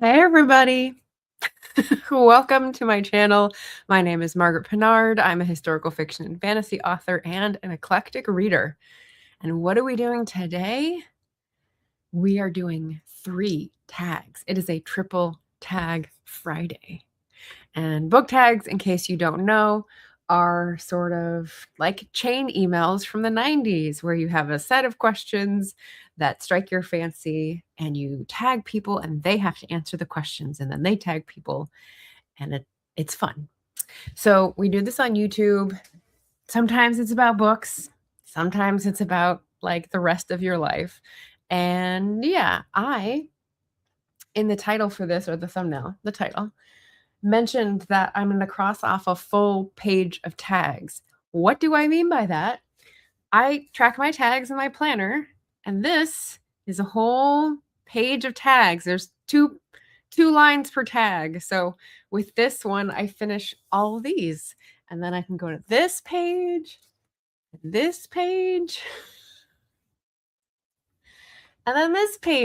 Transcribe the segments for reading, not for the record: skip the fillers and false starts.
Hey everybody. Welcome to my channel. My name is Margaret Pinard. I'm a historical fiction and fantasy author and an eclectic reader. And what are we doing today? We are doing 3 tags. It is a triple tag Friday. And book tags, in case you don't know, are sort of like chain emails from the 90s where you have a set of questions that strike your fancy and you tag people and they have to answer the questions and then they tag people and it's fun. So we do this on YouTube. Sometimes it's about books. Sometimes it's about like the rest of your life. And yeah, in the title for this, or the thumbnail, the title, mentioned that I'm going to cross off a full page of tags. What do I mean by that? I track my tags in my planner, and this is a whole page of tags. There's two lines per tag. So with this one, I finish all of these, and then I can go to this page, and then this page,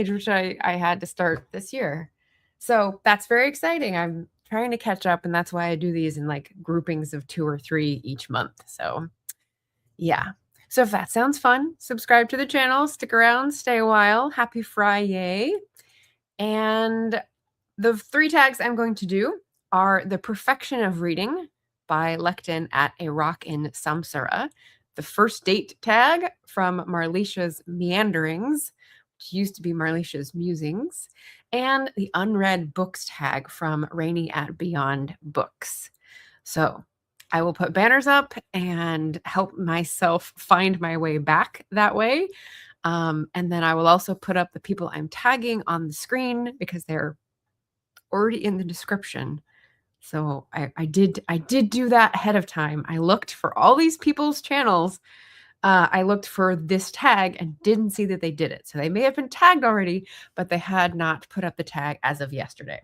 which I had to start this year. So that's very exciting. I'm trying to catch up, and that's why I do these in like groupings of 2 or 3 each month. So yeah. So if that sounds fun, subscribe to the channel, stick around, stay a while. Happy Friday. And the 3 tags I'm going to do are The Perfection of Reading by Lecton at A Rock in Samsara, the First Date tag from Marlicia's Meanderings, which used to be Marlicia's Musings, and the Unread Books tag from Rainy at Beyond Books. So I will put banners up and help myself find my way back that way. And then I will also put up the people I'm tagging on the screen because they're already in the description. So I did do that ahead of time. I looked for all these people's channels. I looked for this tag and didn't see that they did it. So they may have been tagged already, but they had not put up the tag as of yesterday.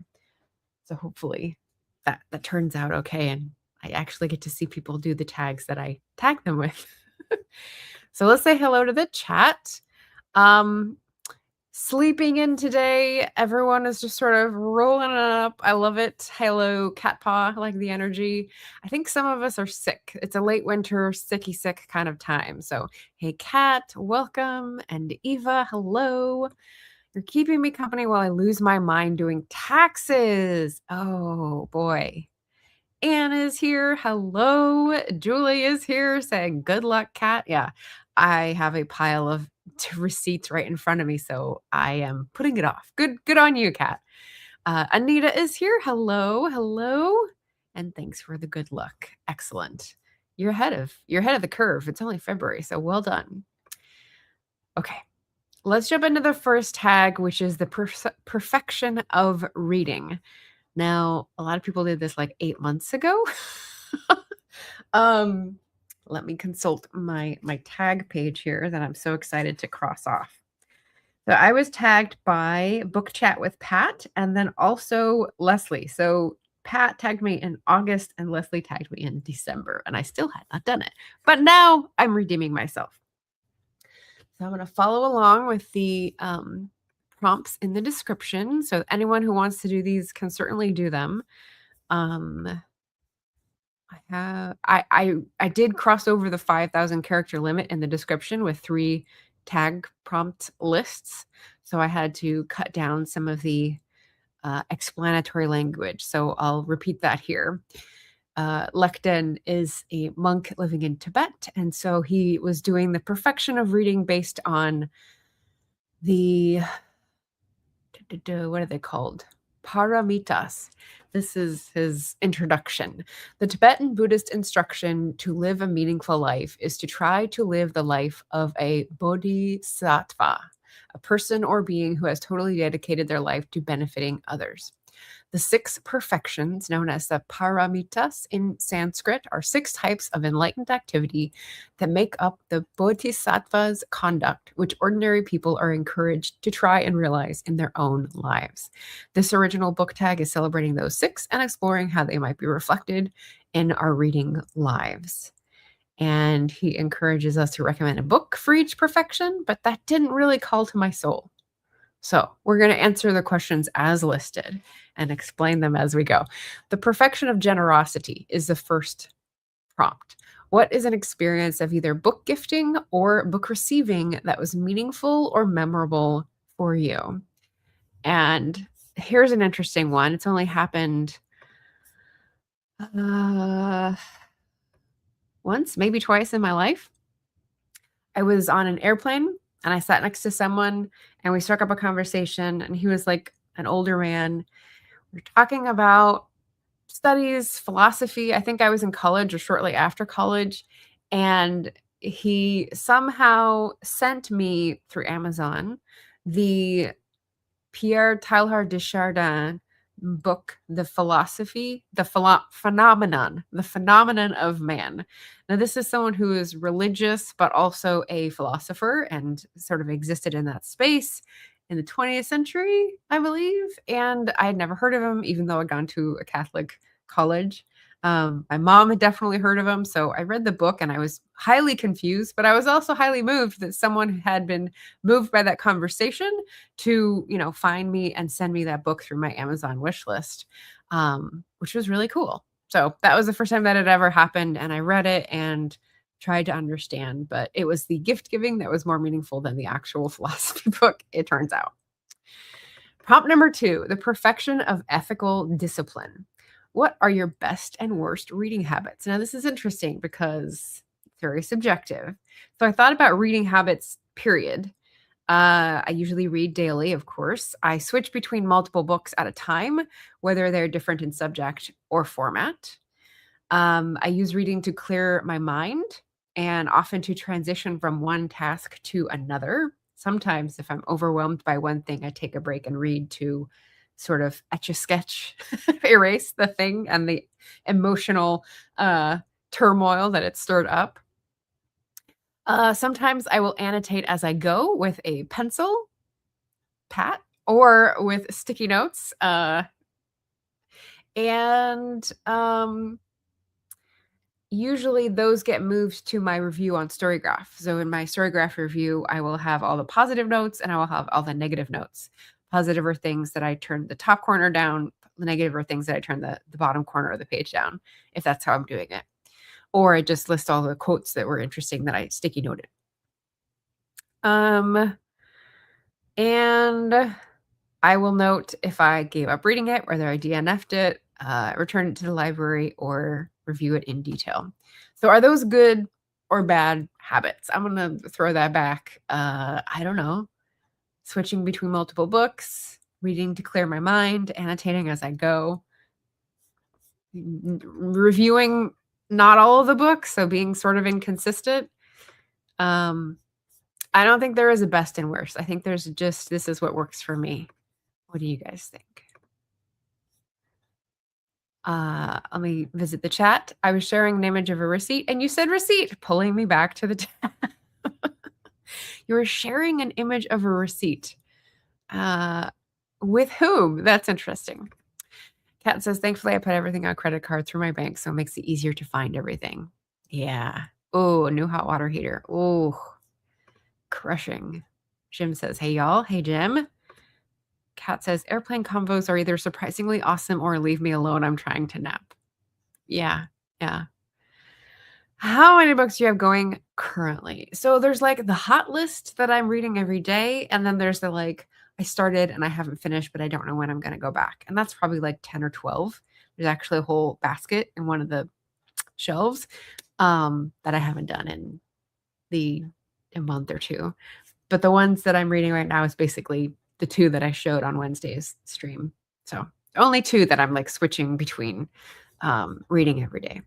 So hopefully that turns out okay. And I actually get to see people do the tags that I tag them with. So let's say hello to the chat. Sleeping in today. Everyone is just sort of rolling it up. I love it. Hello, cat paw. I like the energy. I think some of us are sick. It's a late winter, sicky sick kind of time. So, hey, Kat, welcome. And Eva, hello. You're keeping me company while I lose my mind doing taxes. Oh, boy. Anne is here. Hello. Julie is here saying good luck, Kat. Yeah, I have a pile of receipts right in front of me, so I am putting it off. Good on you, Kat. Anita is here. Hello. And thanks for the good luck. Excellent. You're ahead of the curve. It's only February, so well done. Okay. Let's jump into the first tag, which is the perfection of reading. Now, a lot of people did this like 8 months ago. Let me consult my tag page here that I'm so excited to cross off. So I was tagged by Book Chat with Pat and then also Leslie. So Pat tagged me in August and Leslie tagged me in December, and I still had not done it. But now I'm redeeming myself. So I'm going to follow along with the prompts in the description. So anyone who wants to do these can certainly do them. I did cross over the 5,000 character limit in the description with 3 tag prompt lists. So I had to cut down some of the explanatory language. So I'll repeat that here. Lecton is a monk living in Tibet, and so he was doing the perfection of reading based on the what are they called? Paramitas. This is his introduction. The Tibetan Buddhist instruction to live a meaningful life is to try to live the life of a bodhisattva, a person or being who has totally dedicated their life to benefiting others. The 6 perfections, known as the paramitas in Sanskrit, are 6 types of enlightened activity that make up the bodhisattva's conduct, which ordinary people are encouraged to try and realize in their own lives. This original book tag is celebrating those 6 and exploring how they might be reflected in our reading lives. And he encourages us to recommend a book for each perfection, but that didn't really call to my soul. So we're going to answer the questions as listed and explain them as we go. The perfection of generosity is the first prompt. What is an experience of either book gifting or book receiving that was meaningful or memorable for you? And here's an interesting one. It's only happened once, maybe twice in my life. I was on an airplane and I sat next to someone and we struck up a conversation, and he was like an older man. We were talking about studies, philosophy. I think I was in college or shortly after college. And he somehow sent me through Amazon the Pierre Teilhard de Chardin book, The Phenomenon of Man. Now, this is someone who is religious, but also a philosopher and sort of existed in that space in the 20th century, I believe. And I had never heard of him, even though I'd gone to a Catholic college. My mom had definitely heard of him. So I read the book and I was highly confused, but I was also highly moved that someone had been moved by that conversation to, find me and send me that book through my Amazon wish list, which was really cool. So that was the first time that had ever happened. And I read it and tried to understand, but it was the gift giving that was more meaningful than the actual philosophy book, it turns out. Prompt number 2, the perfection of ethical discipline. What are your best and worst reading habits? Now, this is interesting because it's very subjective. So I thought about reading habits, period. I usually read daily, of course. I switch between multiple books at a time, whether they're different in subject or format. I use reading to clear my mind and often to transition from one task to another. Sometimes, if I'm overwhelmed by one thing, I take a break and read to sort of etch a sketch, erase the thing and the emotional turmoil that it stirred up. Sometimes I will annotate as I go with a pencil, pat, or with sticky notes. And usually those get moved to my review on Storygraph. So in my Storygraph review, I will have all the positive notes and I will have all the negative notes. Positive are things that I turn the top corner down. The negative are things that I turn the bottom corner of the page down, if that's how I'm doing it. Or I just list all the quotes that were interesting that I sticky noted. And I will note if I gave up reading it, whether I DNF'd it, return it to the library, or review it in detail. So are those good or bad habits? I'm going to throw that back. I don't know. Switching between multiple books, reading to clear my mind, annotating as I go, reviewing not all of the books, so being sort of inconsistent. I don't think there is a best and worst. I think there's just, this is what works for me. What do you guys think? Let me visit the chat. I was sharing an image of a receipt and you said receipt, pulling me back to the tab. You were sharing an image of a receipt. With whom? That's interesting. Kat says, thankfully, I put everything on credit card through my bank, so it makes it easier to find everything. Yeah. Oh, a new hot water heater. Oh, crushing. Jim says, hey, y'all. Hey, Jim. Kat says, airplane combos are either surprisingly awesome or leave me alone. I'm trying to nap. Yeah. Yeah. How many books do you have going currently? So there's like the hot list that I'm reading every day. And then there's the I started and I haven't finished, but I don't know when I'm going to go back. And that's probably like 10 or 12. There's actually a whole basket in one of the shelves that I haven't done in a month or two. But the ones that I'm reading right now is basically the 2 that I showed on Wednesday's stream. So only 2 that I'm switching between reading every day.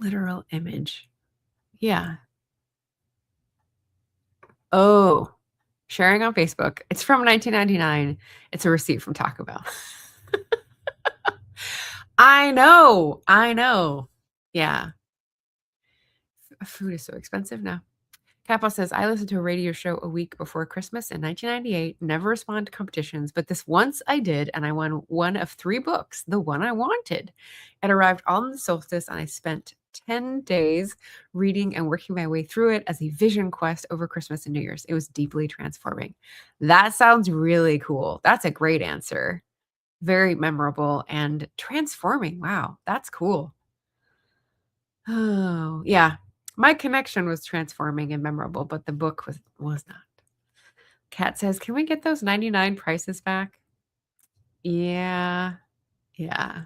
Literal image. Yeah. Oh, sharing on Facebook. It's from 1999. It's a receipt from Taco Bell. I know. Yeah. Food is so expensive now. Kappa says, I listened to a radio show a week before Christmas in 1998. Never respond to competitions, but this once I did, and I won one of 3 books, the one I wanted. It arrived on the solstice, and I spent 10 days reading and working my way through it as a vision quest over Christmas and New Year's. It was deeply transforming. That sounds really cool. That's a great answer. Very memorable and transforming. Wow, that's cool. Oh, yeah. My connection was transforming and memorable, but the book was not. Kat says, "Can we get those 99 prices back?" Yeah. Yeah.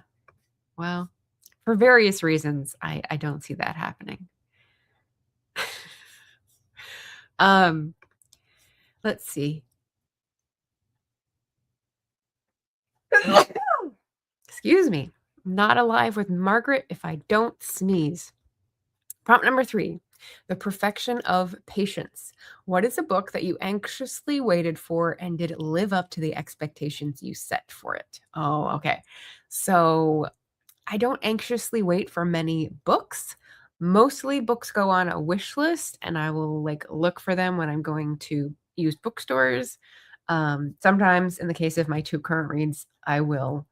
Well, for various reasons, I don't see that happening. Um, let's see. Excuse me. Not alive with Margaret if I don't sneeze. Prompt number 3. The Perfection of Patience. What is a book that you anxiously waited for and did it live up to the expectations you set for it? Oh, okay. So I don't anxiously wait for many books. Mostly books go on a wish list and I will like look for them when I'm going to use bookstores. Sometimes in the case of my 2 current reads, I will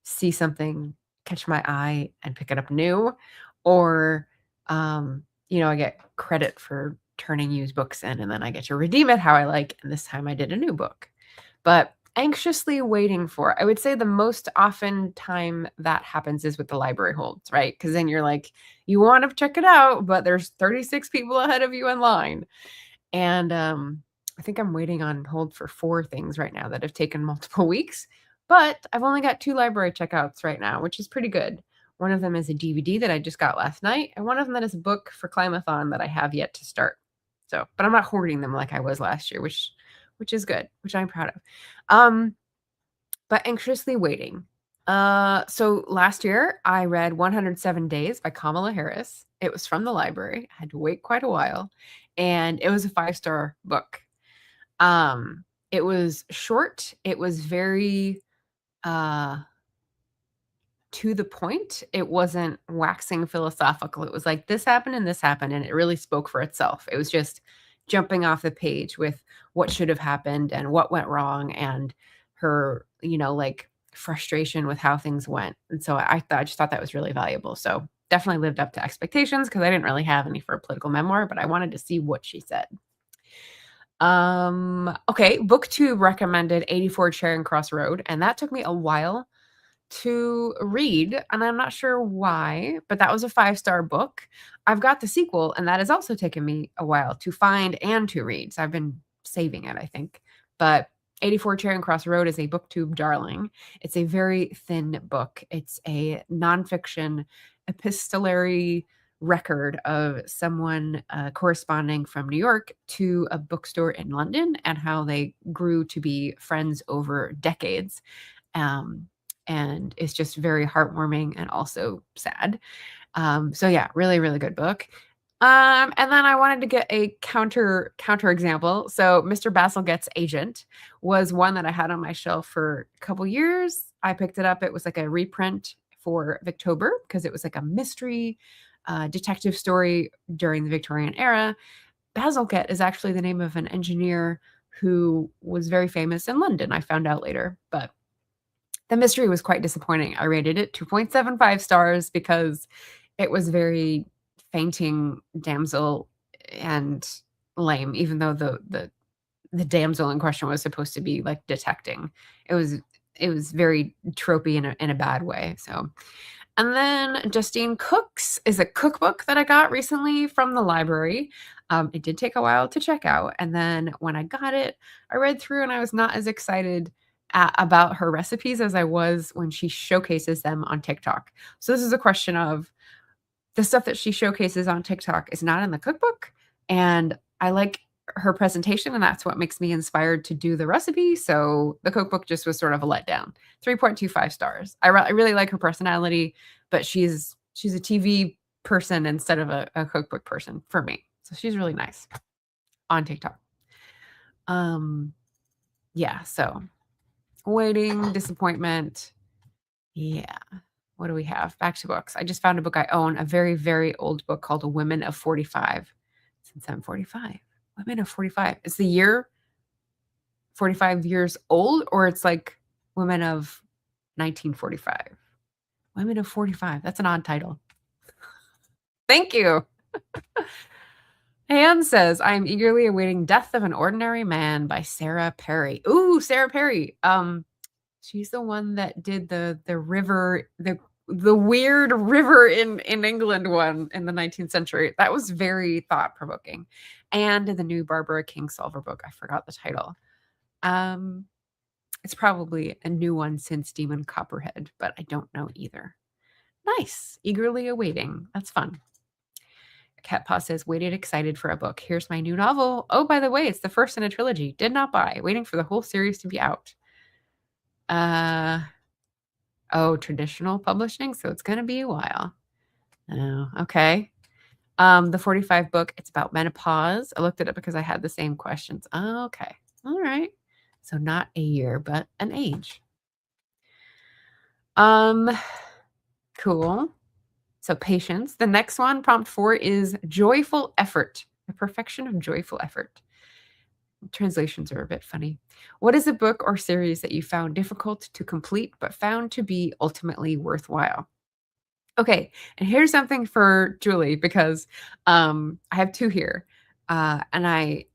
see something catch my eye and pick it up new, or I get credit for turning used books in and then I get to redeem it how I like. And this time I did a new book. But anxiously waiting for, I would say the most often time that happens is with the library holds, right? Because then you're like, you want to check it out, but there's 36 people ahead of you in line. And I think I'm waiting on hold for 4 things right now that have taken multiple weeks, but I've only got 2 library checkouts right now, which is pretty good. One of them is a DVD that I just got last night, and one of them that is a book for Climathon that I have yet to start. So, but I'm not hoarding them like I was last year, which is good, which I'm proud of. But anxiously waiting. So last year I read 107 Days by Kamala Harris. It was from the library. I had to wait quite a while, and it was a 5-star book. It was short. It was very to the point. It wasn't waxing philosophical. It was like this happened and this happened, and it really spoke for itself. It was just jumping off the page with what should have happened and what went wrong and her, like frustration with how things went. And so I just thought that was really valuable. So definitely lived up to expectations because I didn't really have any for a political memoir, but I wanted to see what she said. Okay, Booktube recommended 84 Charing Cross Road, and that took me a while to read, and I'm not sure why, but that was a 5-star book. I've got the sequel, and that has also taken me a while to find and to read. So I've been saving it, I think. But 84 Charing Cross Road is a Booktube darling. It's a very thin book. It's a nonfiction epistolary record of someone corresponding from New York to a bookstore in London and how they grew to be friends over decades. And it's just very heartwarming and also sad. So yeah, really, really good book. And then I wanted to get a counter example. So Mr. Bazalgette's Agent was one that I had on my shelf for a couple years. I picked it up. It was like a reprint for Victober because it was like a mystery detective story during the Victorian era. Bazalgette is actually the name of an engineer who was very famous in London. I found out later, but the mystery was quite disappointing. I rated it 2.75 stars because it was very fainting damsel and lame, even though the damsel in question was supposed to be like detecting. It was very tropey in a bad way. So, and then Justine Cook's is a cookbook that I got recently from the library. It did take a while to check out, and then when I got it, I read through and I was not as excited about her recipes as I was when she showcases them on TikTok. So this is a question of the stuff that she showcases on TikTok is not in the cookbook, and I like her presentation, and that's what makes me inspired to do the recipe. So the cookbook just was sort of a letdown. 3.25 stars. I really like her personality, but she's a TV person instead of a cookbook person for me. So she's really nice on TikTok. Yeah, so waiting, disappointment. Yeah. What do we have? Back to books. I just found a book I own, a very, very old book called Women of 45. Since I'm 45. Women of 45. Is the year 45 years old, or it's like Women of 1945? Women of 45. That's an odd title. Thank you. Anne says, "I'm eagerly awaiting Death of an Ordinary Man by Sarah Perry." Ooh, Sarah Perry. She's the one that did the river, the weird river in England one in the 19th century. That was very thought-provoking. And the new Barbara Kingsolver book, I forgot the title. Um, it's probably a new one since Demon Copperhead, but I don't know either. Nice. Eagerly awaiting. That's fun. Cat Paw says, waited excited for a book. Here's my new novel. Oh, by the way, it's the first in a trilogy. Did not buy. Waiting for the whole series to be out. Oh, traditional publishing, so it's gonna be a while. Oh, okay. The 45 book, it's about menopause. I looked it up because I had the same questions. Oh, okay. All right. So not a year, but an age. Cool. So patience. The next one, prompt 4, is joyful effort. The perfection of joyful effort. Translations are a bit funny. What is a book or series that you found difficult to complete but found to be ultimately worthwhile? Okay, and here's something for Julie because I have two here. And I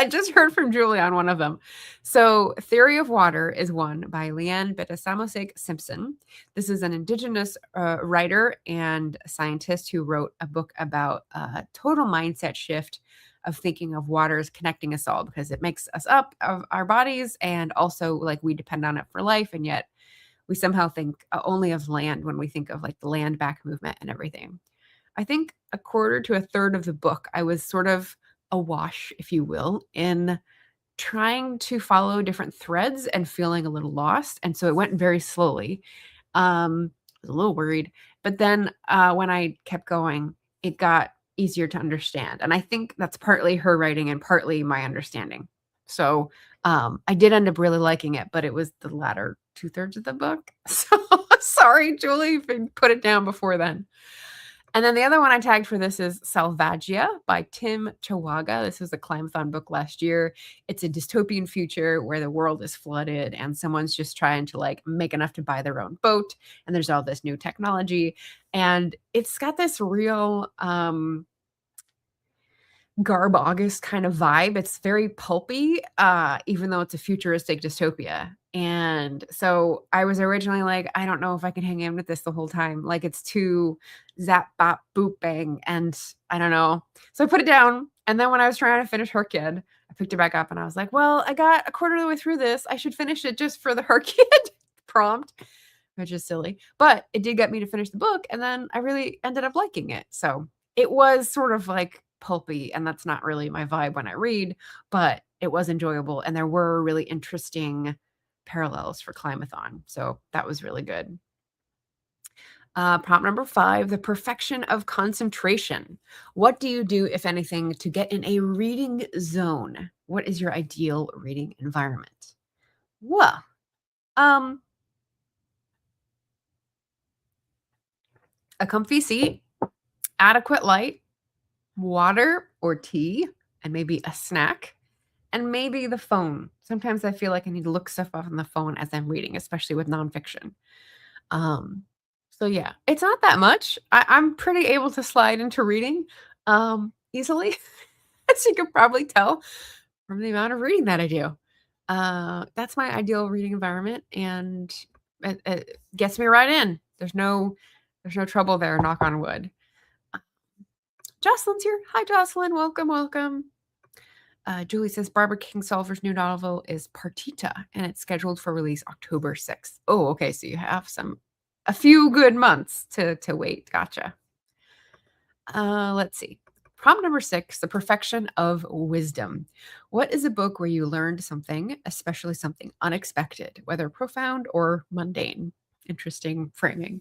just heard from Julie on one of them. So, Theory of Water is one by Leanne Betasamosake Simpson. This is an indigenous writer and scientist who wrote a book about a total mindset shift of thinking of water as connecting us all because it makes us up of our bodies and also like we depend on it for life. And yet we somehow think only of land when we think of like the land back movement and everything. I think a quarter to a third of the book, I was sort of awash, if you will, in trying to follow different threads and feeling a little lost. And so it went very slowly. I was a little worried. But then when I kept going, it got easier to understand. And I think that's partly her writing and partly my understanding. So I did end up really liking it, but it was the latter 2/3 of the book. So sorry, Julie, if I put it down before then. And then the other one I tagged for this is Salvagia by Tim Chawaga. This was a Climathon book last year. It's a dystopian future where the world is flooded and someone's just trying to like make enough to buy their own boat. And there's all this new technology. And it's got this real Garb August kind of vibe. It's very pulpy, even though it's a futuristic dystopia. And so I was originally like, I don't know if I can hang in with this the whole time. Like it's too zap bop boop bang. And I don't know. So I put it down. And then when I was trying to finish Her Kid, I picked it back up and I was like, well, I got a quarter of the way through this. I should finish it just for the Her Kid prompt, which is silly. But it did get me to finish the book. And then I really ended up liking it. So it was sort of like pulpy, and that's not really my vibe when I read, but it was enjoyable. And there were really interesting parallels for Climathon. So that was really good. Prompt number 5, the perfection of concentration. What do you do, if anything, to get in a reading zone? What is your ideal reading environment? Well, a comfy seat, adequate light, water or tea, and maybe a snack, and maybe the phone. Sometimes I feel like I need to look stuff up on the phone as I'm reading, especially with nonfiction. Um, so yeah, it's not that much. I'm pretty able to slide into reading easily, as you could probably tell from the amount of reading that I do. That's my ideal reading environment, and it gets me right in. There's no trouble there. Knock on wood. Jocelyn's here. Hi, Jocelyn. Welcome, welcome. Julie says Barbara Kingsolver's new novel is Partita, and it's scheduled for release October 6th. Oh, okay. So you have a few good months to wait. Gotcha. Let's see. Prompt number 6, the perfection of wisdom. What is a book where you learned something, especially something unexpected, whether profound or mundane? Interesting framing.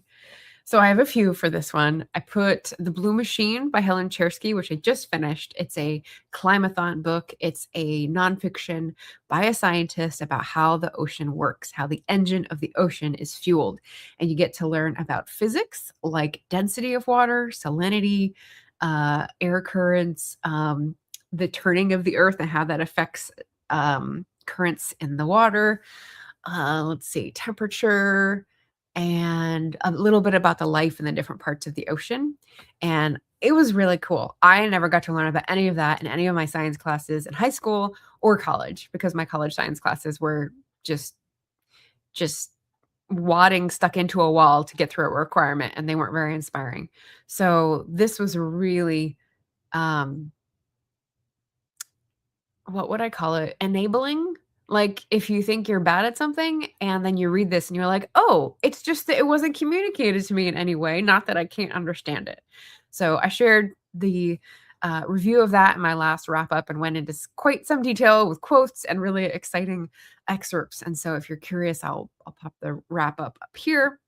So I have a few for this one. I put The Blue Machine by Helen Chersky, which I just finished. It's a Climathon book. It's a nonfiction by a scientist about how the ocean works, how the engine of the ocean is fueled. And you get to learn about physics like density of water, salinity, air currents, the turning of the earth and how that affects currents in the water. Let's see, temperature, and a little bit about the life in the different parts of the ocean. And it was really cool. I never got to learn about any of that in any of my science classes in high school or college, because my college science classes were just wadding stuck into a wall to get through a requirement, and they weren't very inspiring. So this was really, um, what would I call it? Enabling? Like, if you think you're bad at something and then you read this and you're like, "Oh, it's just that it wasn't communicated to me in any way, not that I can't understand it." So I shared the review of that in my last wrap up and went into quite some detail with quotes and really exciting excerpts. And so if you're curious, I'll pop the wrap up here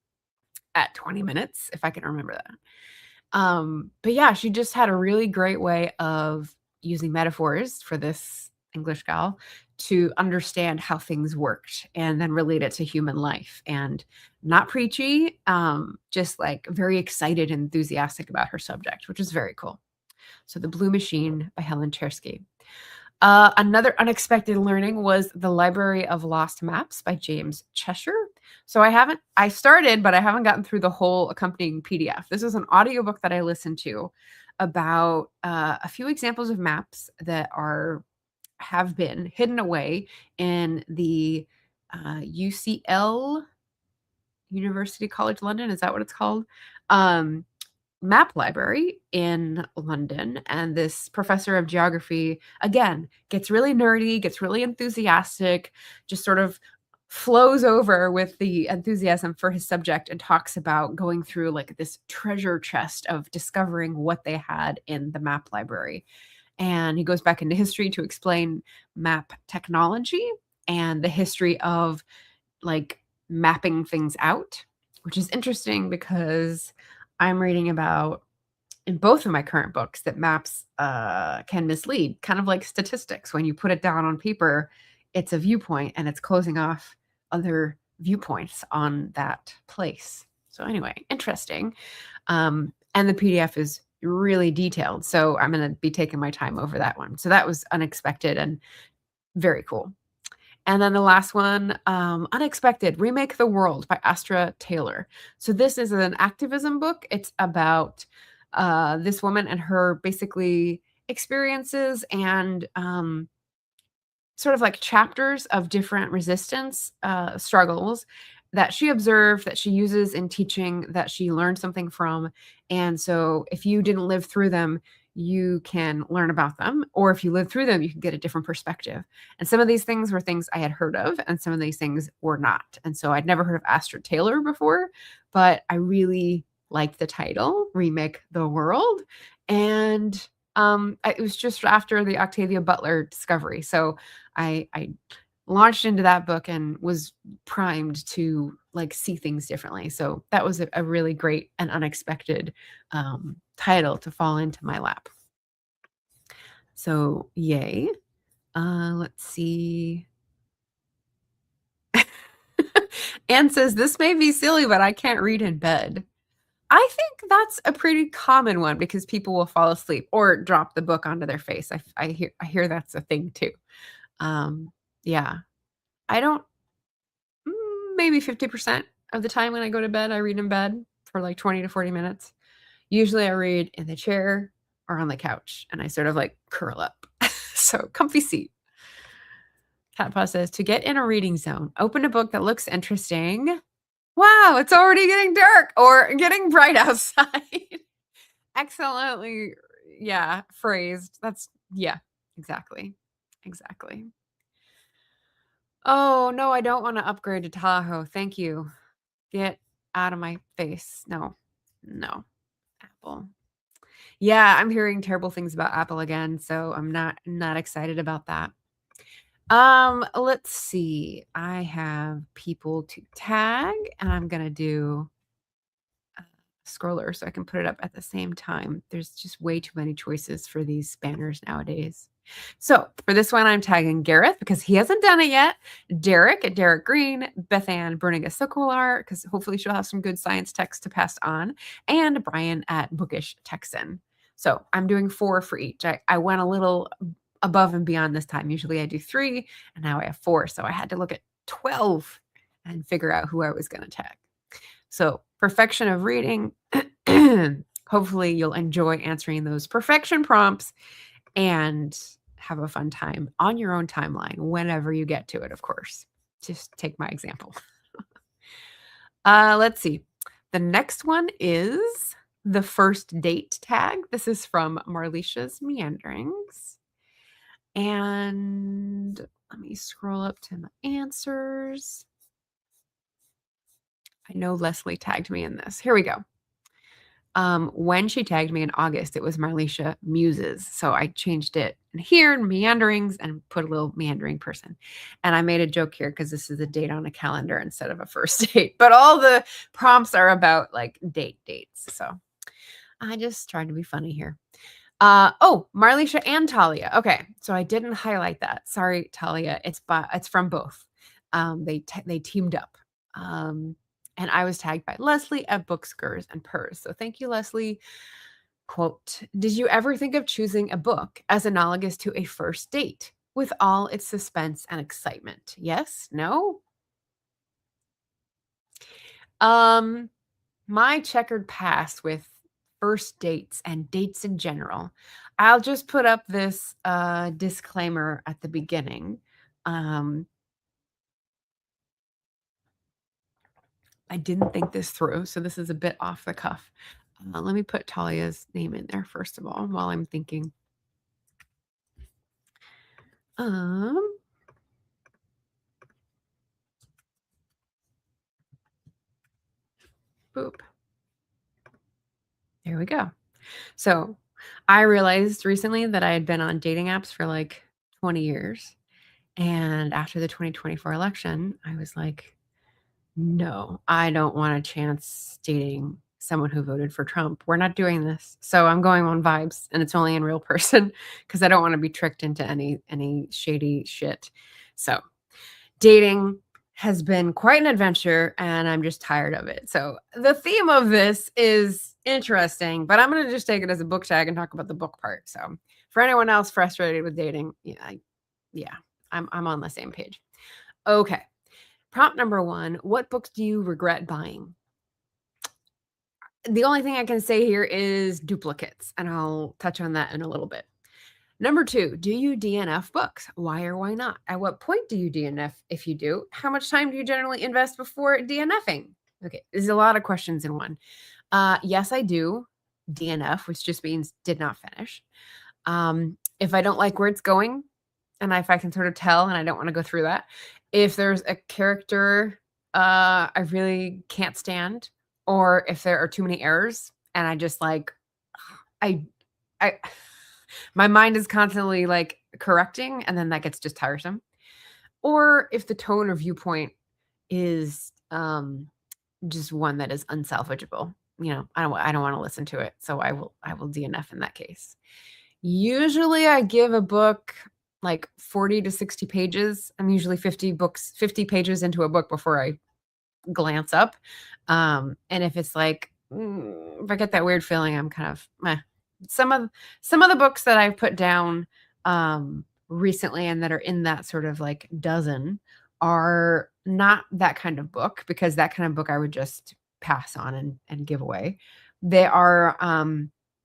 at 20 minutes if I can remember that. But yeah, she just had a really great way of using metaphors for this English gal to understand how things worked and then relate it to human life, and not preachy, just like very excited and enthusiastic about her subject, which is very cool. So The Blue Machine by Helen Chersky. Another unexpected learning was The Library of Lost Maps by James Cheshire. So I started, but I haven't gotten through the whole accompanying PDF. This is an audiobook that I listened to about a few examples of maps that have been hidden away in the UCL, University College London. Is that what it's called? Map library in London. And this professor of geography, again, gets really nerdy, gets really enthusiastic, just sort of flows over with the enthusiasm for his subject and talks about going through like this treasure chest of discovering what they had in the map library. And he goes back into history to explain map technology and the history of like mapping things out, which is interesting because I'm reading about in both of my current books that maps can mislead, kind of like statistics. When you put it down on paper, it's a viewpoint and it's closing off other viewpoints on that place. So anyway, interesting. And the PDF is really detailed. So I'm going to be taking my time over that one. So that was unexpected and very cool. And then the last one, Unexpected, Remake the World by Astra Taylor. So this is an activism book. It's about this woman and her basically experiences and sort of like chapters of different resistance struggles that she observed, that she uses in teaching, that she learned something from. And so if you didn't live through them, you can learn about them. Or if you live through them, you can get a different perspective. And some of these things were things I had heard of, and some of these things were not. And so I'd never heard of Astra Taylor before, but I really liked the title, Remake the World. And it was just after the Octavia Butler discovery. So I launched into that book and was primed to like see things differently. So that was a really great and unexpected title to fall into my lap. So yay. Let's see. Anne says, this may be silly, but I can't read in bed. I think that's a pretty common one because people will fall asleep or drop the book onto their face. I hear that's a thing too. Yeah. I don't maybe 50% of the time when I go to bed, I read in bed for like 20 to 40 minutes. Usually I read in the chair or on the couch and I sort of like curl up. So comfy seat. Cat Paw says, to get in a reading zone, open a book that looks interesting. Wow, it's already getting dark or getting bright outside. Excellently, yeah, phrased. Yeah, exactly. Exactly. Oh, no, I don't want to upgrade to Tahoe. Thank you. Get out of my face. No, Apple. Yeah, I'm hearing terrible things about Apple again, so I'm not excited about that. Let's see. I have people to tag, and I'm gonna do a scroller so I can put it up at the same time. There's just way too many choices for these banners nowadays. So for this one, I'm tagging Gareth because he hasn't done it yet. Derek at Derek Green, Beth Ann Berniga Sokolar, because hopefully she'll have some good science text to pass on, and Brian at Bookish Texan. So I'm doing 4 for each. I went a little above and beyond this time. Usually I do 3, and now I have 4. So I had to look at 12 and figure out who I was going to tag. So perfection of reading. Hopefully you'll enjoy answering those perfection prompts and have a fun time on your own timeline whenever you get to it, of course. Just take my example. Let's see. The next one is the first date tag. This is from Marlicia's Meanderings. And let me scroll up to my answers. I know Leslie tagged me in this. Here we go. When she tagged me in August, it was Marlicia Muses. So I changed it in here in Meanderings and put a little meandering person. And I made a joke here because this is a date on a calendar instead of a first date. But all the prompts are about like dates. So I just tried to be funny here. Oh, Marlicia and Talia. Okay, so I didn't highlight that. Sorry, Talia. It's from both. They teamed up. And I was tagged by Leslie at Bookskers and Purrs. So thank you, Leslie. Quote, did you ever think of choosing a book as analogous to a first date with all its suspense and excitement? Yes? No? My checkered past with first dates and dates in general. I'll just put up this disclaimer at the beginning. I didn't think this through, so this is a bit off the cuff. Let me put Talia's name in there first of all while I'm thinking. Boop. There we go. So I realized recently that I had been on dating apps for like 20 years. And after the 2024 election, I was like, no, I don't want a chance dating someone who voted for Trump. We're not doing this. So I'm going on vibes, and it's only in real person because I don't want to be tricked into any shady shit. So dating has been quite an adventure, and I'm just tired of it. So the theme of this is interesting, but I'm going to just take it as a book tag and talk about the book part. So for anyone else frustrated with dating, I'm on the same page. Okay. Prompt number 1, what books do you regret buying? The only thing I can say here is duplicates, and I'll touch on that in a little bit. Number 2, do you DNF books? Why or why not? At what point do you DNF if you do? How much time do you generally invest before DNFing? Okay, there's a lot of questions in one. Yes, I do DNF, which just means did not finish. If I don't like where it's going, and if I can sort of tell and I don't want to go through that, if there's a character I really can't stand, or if there are too many errors and I just like I my mind is constantly like correcting, and then that gets just tiresome. Or if the tone or viewpoint is just one that is unsalvageable, I don't want to listen to it, so I will DNF in that case. Usually I give a book like 40 to 60 pages. I'm usually 50 pages into a book before I glance up. And if it's like, if I get that weird feeling, I'm kind of meh. Some of the books that I've put down recently and that are in that sort of like dozen are not that kind of book, because that kind of book I would just pass on and give away. They are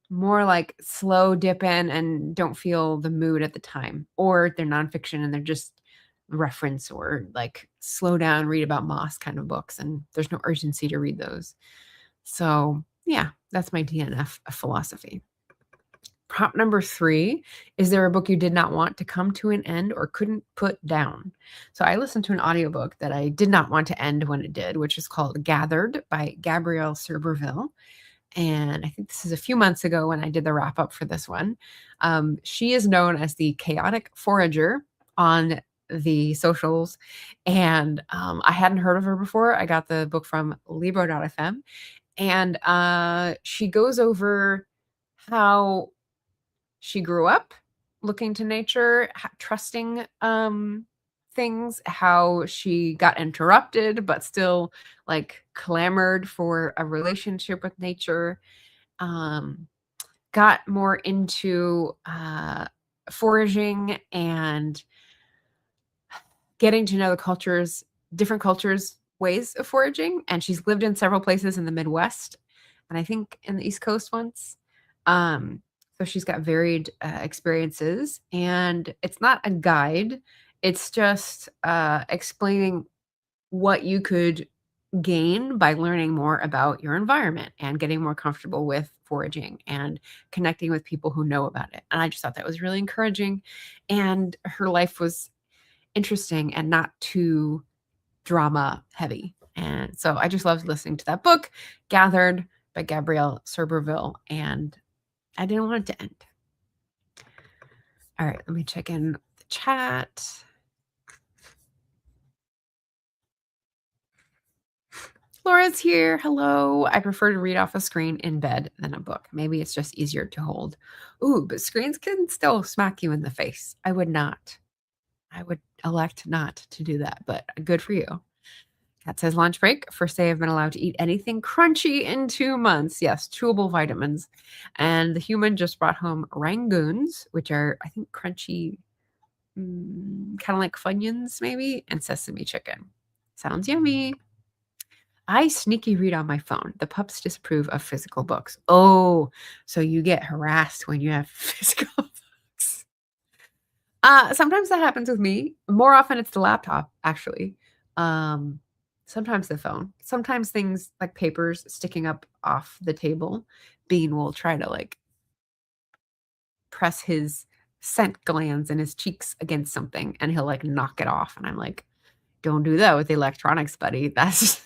more like slow dip in and don't feel the mood at the time, or they're nonfiction and they're just reference or like slow down, read about moss kind of books, and there's no urgency to read those. So yeah, that's my DNF philosophy. Prompt number 3, is there a book you did not want to come to an end or couldn't put down? So I listened to an audiobook that I did not want to end when it did, which is called Gathered by Gabrielle Serberville. And I think this is a few months ago when I did the wrap up for this one. She is known as the Chaotic Forager on the socials. And I hadn't heard of her before. I got the book from Libro.fm. And she goes over how she grew up looking to nature, trusting things, how she got interrupted but still like clamored for a relationship with nature, got more into foraging and getting to know the cultures, different cultures ways of foraging, and she's lived in several places in the Midwest and I think in the East Coast once. Um, so she's got varied experiences, and it's not a guide. It's just explaining what you could gain by learning more about your environment and getting more comfortable with foraging and connecting with people who know about it. And I just thought that was really encouraging. And her life was interesting and not too drama heavy. And so I just loved listening to that book, Gathered by Gabrielle Soberville. And I didn't want it to end. All right, let me check in the chat. Laura's here. Hello. I prefer to read off a screen in bed than a book. Maybe it's just easier to hold. Ooh, but screens can still smack you in the face. I would not. I would elect not to do that, but good for you. Kat says lunch break. First day I've been allowed to eat anything crunchy in 2 months. Yes, chewable vitamins. And the human just brought home rangoons, which are, I think, crunchy, kind of like Funyuns maybe, and sesame chicken. Sounds yummy. I sneaky read on my phone. The pups disapprove of physical books. Oh, so you get harassed when you have physical books. Sometimes that happens with me. More often it's the laptop, actually. Sometimes the phone. Sometimes things like papers sticking up off the table. Bean will try to like press his scent glands and his cheeks against something and he'll like knock it off. And I'm like, don't do that with electronics, buddy. That's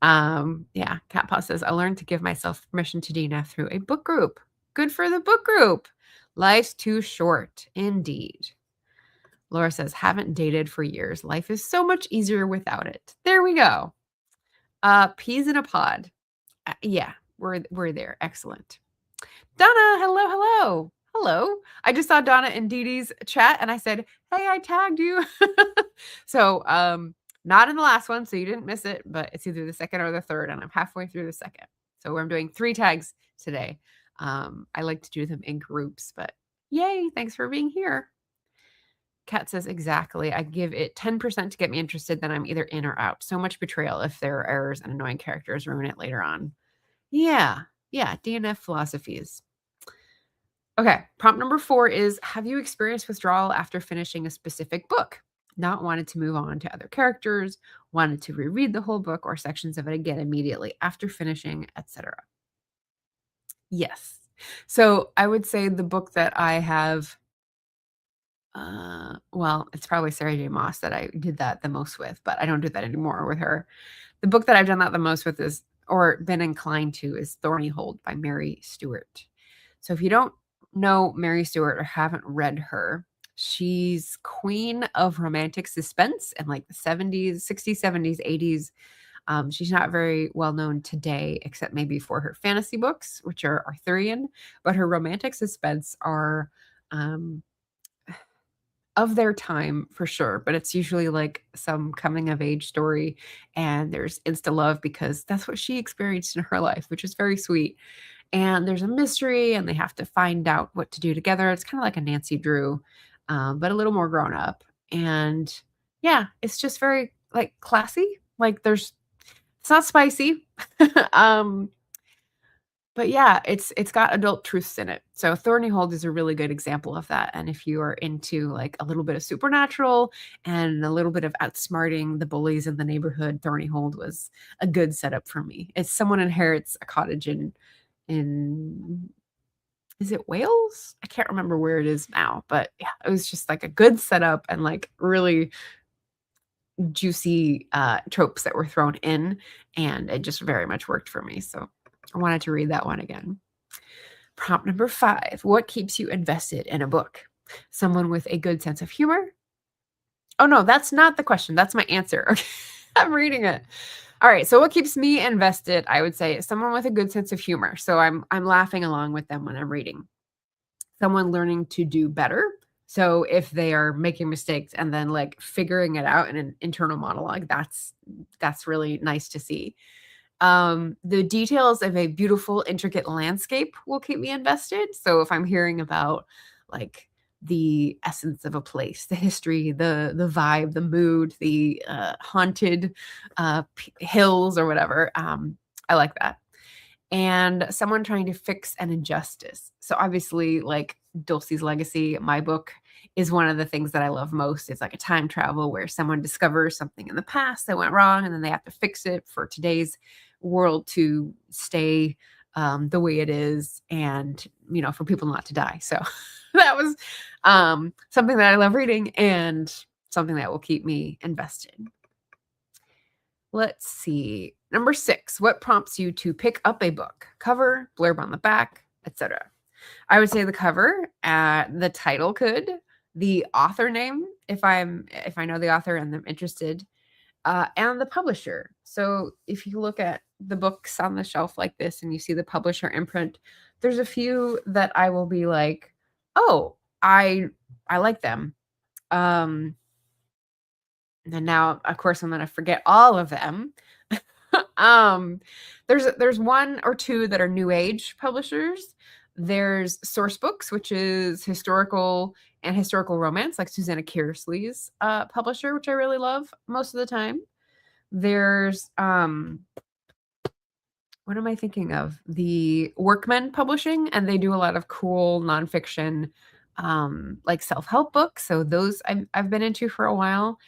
yeah, Cat Paw says, I learned to give myself permission to DNF through a book group. Good for the book group. Life's too short, indeed. Laura says, haven't dated for years. Life is so much easier without it. There we go. Peas in a pod. Yeah, we're there. Excellent. Donna, hello. Hello. I just saw Donna and Dee Dee's chat and I said, hey, I tagged you. So, not in the last one, so you didn't miss it, but it's either the second or the third, and I'm halfway through the second. So I'm doing 3 tags today. I like to do them in groups, but yay, thanks for being here. Kat says, exactly. I give it 10% to get me interested, then I'm either in or out. So much betrayal if there are errors and annoying characters ruin it later on. Yeah, DNF philosophies. Okay, prompt number 4 is, have you experienced withdrawal after finishing a specific book? Not wanted to move on to other characters, wanted to reread the whole book or sections of it again immediately after finishing, etc. Yes. So I would say the book that I have, well, it's probably Sarah J. Maas that I did that the most with, but I don't do that anymore with her. The book that I've done that the most with is, or been inclined to, is Thorny Hold by Mary Stewart. So if you don't know Mary Stewart or haven't read her, she's queen of romantic suspense in like the 70s, 60s, 70s, 80s. She's not very well known today, except maybe for her fantasy books, which are Arthurian, but her romantic suspense are of their time for sure. But it's usually like some coming of age story, and there's insta love because that's what she experienced in her life, which is very sweet. And there's a mystery, and they have to find out what to do together. It's kind of like a Nancy Drew, but a little more grown up. And yeah, it's just very like classy. Like it's not spicy. But yeah, it's got adult truths in it. So Thorny Hold is a really good example of that. And if you are into like a little bit of supernatural and a little bit of outsmarting the bullies in the neighborhood, Thorny Hold was a good setup for me. It's someone inherits a cottage in is it Wales? I can't remember where it is now, but yeah, it was just like a good setup and like really juicy tropes that were thrown in, and it just very much worked for me. So I wanted to read that one again. Prompt number 5. What keeps you invested in a book? Someone with a good sense of humor? Oh no, that's not the question. That's my answer. Okay. I'm reading it. All right. So what keeps me invested? I would say someone with a good sense of humor. So I'm laughing along with them when I'm reading. Someone learning to do better. So if they are making mistakes and then like figuring it out in an internal monologue, that's really nice to see. The details of a beautiful, intricate landscape will keep me invested. So if I'm hearing about like the essence of a place, the history, the vibe, the mood, the haunted hills or whatever. I like that. And someone trying to fix an injustice. So obviously, like Dulcie's Legacy, my book, is one of the things that I love most. It's like a time travel where someone discovers something in the past that went wrong, and then they have to fix it for today's world to stay the way it is, and for people not to die. So that was something that I love reading and something that will keep me invested. Let's see. Number 6, what prompts you to pick up a book? Cover, blurb on the back, etc. I would say the cover, the title could, the author name, if I know the author and I'm interested, and the publisher. So if you look at the books on the shelf like this and you see the publisher imprint, there's a few that I will be like, oh, I like them. And now, of course, I'm going to forget all of them. There's one or two that are new age publishers. There's Source Books, which is historical and historical romance, like Susanna Kearsley's publisher, which I really love most of the time. There's what am I thinking of? The Workman Publishing, and they do a lot of cool nonfiction, like self-help books. So those I've been into for a while.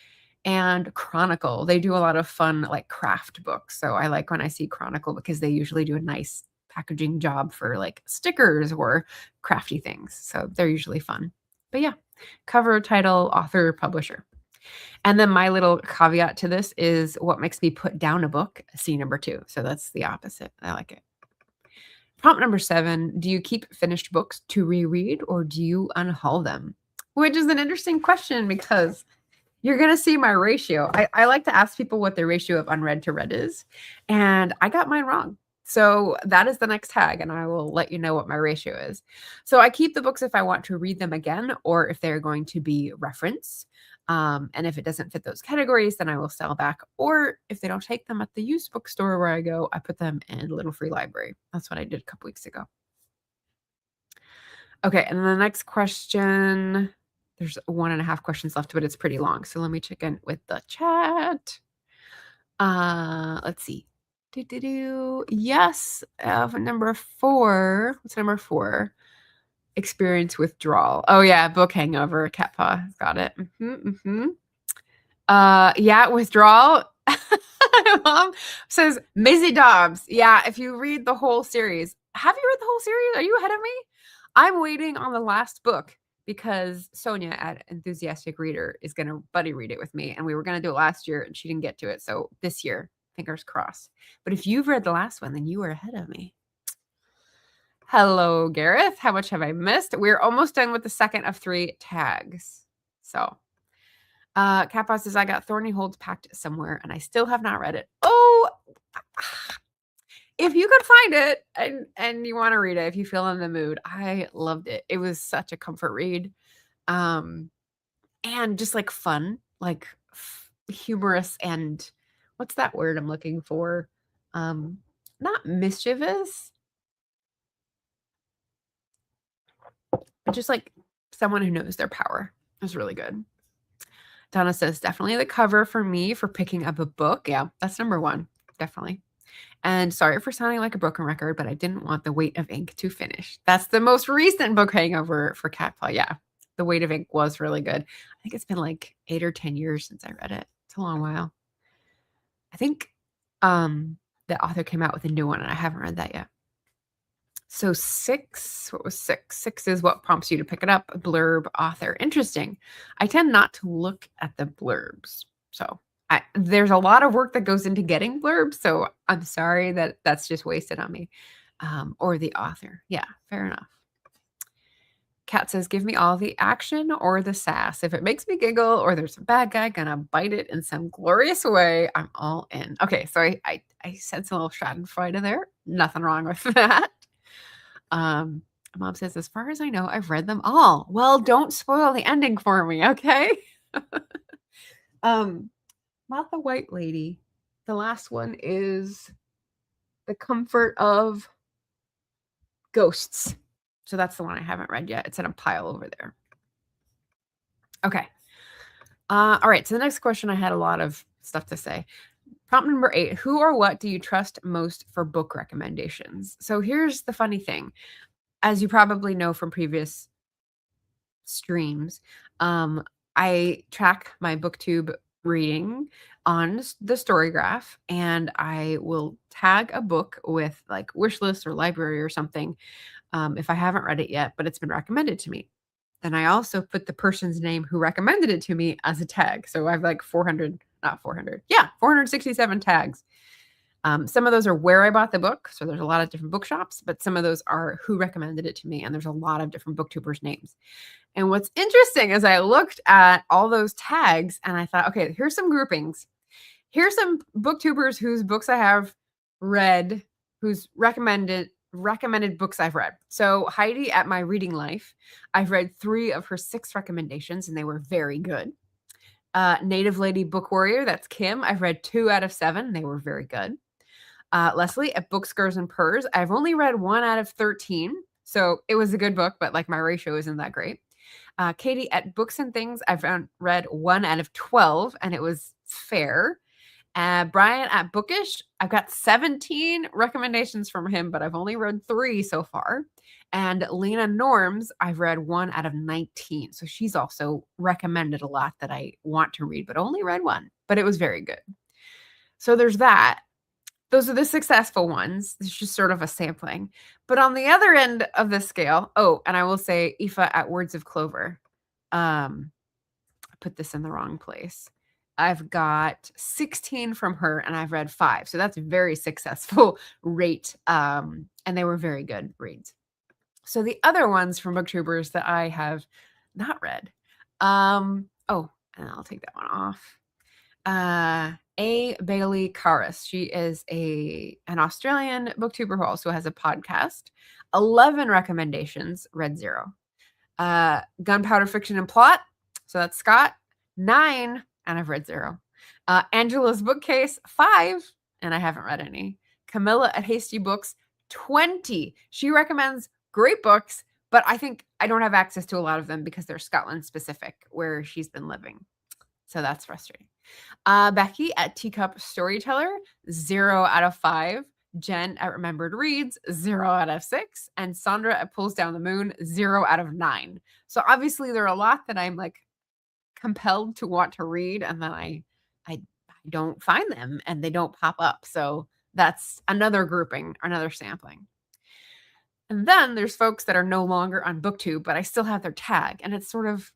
And Chronicle, they do a lot of fun like craft books. So I like when I see Chronicle because they usually do a nice packaging job for like stickers or crafty things. So they're usually fun. But yeah, cover, title, author, publisher. And then my little caveat to this is what makes me put down a book, see number 2. So that's the opposite. I like it. Prompt number 7, do you keep finished books to reread or do you unhaul them? Which is an interesting question because you're going to see my ratio. I like to ask people what their ratio of unread to read is, and I got mine wrong. So that is the next tag, and I will let you know what my ratio is. So I keep the books if I want to read them again or if they're going to be reference. And if it doesn't fit those categories, then I will sell back. Or if they don't take them at the used bookstore where I go, I put them in a little free library. That's what I did a couple weeks ago. Okay, and then the next question... There's 1.5 questions left, but it's pretty long. So let me check in with the chat. Let's see. Yes. Number 4. What's number 4? Experience withdrawal. Oh yeah, book hangover. Cat paw. Got it. Yeah, withdrawal. Mom says Maisie Dobbs. Yeah, if you read the whole series. Have you read the whole series? Are you ahead of me? I'm waiting on the last book, because Sonia at Enthusiastic Reader is going to buddy read it with me. And we were going to do it last year and she didn't get to it. So this year, fingers crossed. But if you've read the last one, then you are ahead of me. Hello, Gareth. How much have I missed? We're almost done with the second of 3 tags. So Kappa says, I got Thorny Holds packed somewhere and I still have not read it. Oh, if you could find it and you want to read it, if you feel in the mood, I loved it. It was such a comfort read. And just like fun, like humorous, and what's that word I'm looking for? Not mischievous, but just like someone who knows their power. It was really good. Donna says, definitely the cover for me for picking up a book. Yeah, that's number 1. Definitely. And sorry for sounding like a broken record, but I didn't want The Weight of Ink to finish. That's the most recent book hangover for Catpaw. Yeah, The Weight of Ink was really good. I think it's been like 8 or 10 years since I read it. It's a long while. I think the author came out with a new one, and I haven't read that yet. So 6, what was 6? 6 is what prompts you to pick it up. Blurb, author. Interesting. I tend not to look at the blurbs. So there's a lot of work that goes into getting blurbs, so I'm sorry that that's just wasted on me. Or the author. Yeah, fair enough. Kat says, give me all the action or the sass. If it makes me giggle or there's a bad guy gonna bite it in some glorious way, I'm all in. Okay, so I sense a little schadenfreude there. Nothing wrong with that. Mom says, as far as I know, I've read them all. Well, don't spoil the ending for me, okay? Not the White Lady. The last one is The Comfort of Ghosts. So that's the one I haven't read yet. It's in a pile over there. Okay. All right. So the next question, I had a lot of stuff to say. Prompt number 8, who or what do you trust most for book recommendations? So here's the funny thing. As you probably know from previous streams, um, I track my Booktube reading on the story graph, and I will tag a book with like wish list or library or something if I haven't read it yet, but it's been recommended to me. Then I also put the person's name who recommended it to me as a tag. So I have like 400, not 400, yeah, 467 tags. Some of those are where I bought the book. So there's a lot of different bookshops, but some of those are who recommended it to me. And there's a lot of different booktubers' names. And what's interesting is I looked at all those tags and I thought, okay, here's some groupings. Here's some booktubers whose books I have read, whose recommended books I've read. So Heidi at My Reading Life, I've read 3 of her 6 recommendations and they were very good. Native Lady Book Warrior, that's Kim. I've read 2 out of 7. They were very good. Leslie at Book Scars and Purrs, I've only read 1 out of 13. So it was a good book, but like my ratio isn't that great. Katie at Books and Things, I've read 1 out of 12 and it was fair. Brian at Bookish, I've got 17 recommendations from him, but I've only read 3 so far. And Lena Norms, I've read 1 out of 19. So she's also recommended a lot that I want to read, but only read 1. But it was very good. So there's that. Those are the successful ones. It's just sort of a sampling. But on the other end of the scale, oh, and I will say Aoife at Words of Clover. I put this in the wrong place. I've got 16 from her and I've read 5. So that's a very successful rate. And they were very good reads. So the other ones from booktubers that I have not read. Oh, and I'll take that one off. A. Bailey Carus. She is an Australian booktuber who also has a podcast. 11 recommendations, read 0. Gunpowder Fiction and Plot. So that's Scott. 9, and I've read 0. Angela's Bookcase, 5, and I haven't read any. Camilla at Hasty Books, 20. She recommends great books, but I think I don't have access to a lot of them because they're Scotland specific, where she's been living. So that's frustrating. Becky at Teacup Storyteller, 0 out of 5. Jen at Remembered Reads, 0 out of 6. And Sandra at Pulls Down the Moon, 0 out of 9. So obviously there are a lot that I'm like compelled to want to read, and then I don't find them and they don't pop up. So that's another grouping, another sampling. And then there's folks that are no longer on Booktube, but I still have their tag, and it's sort of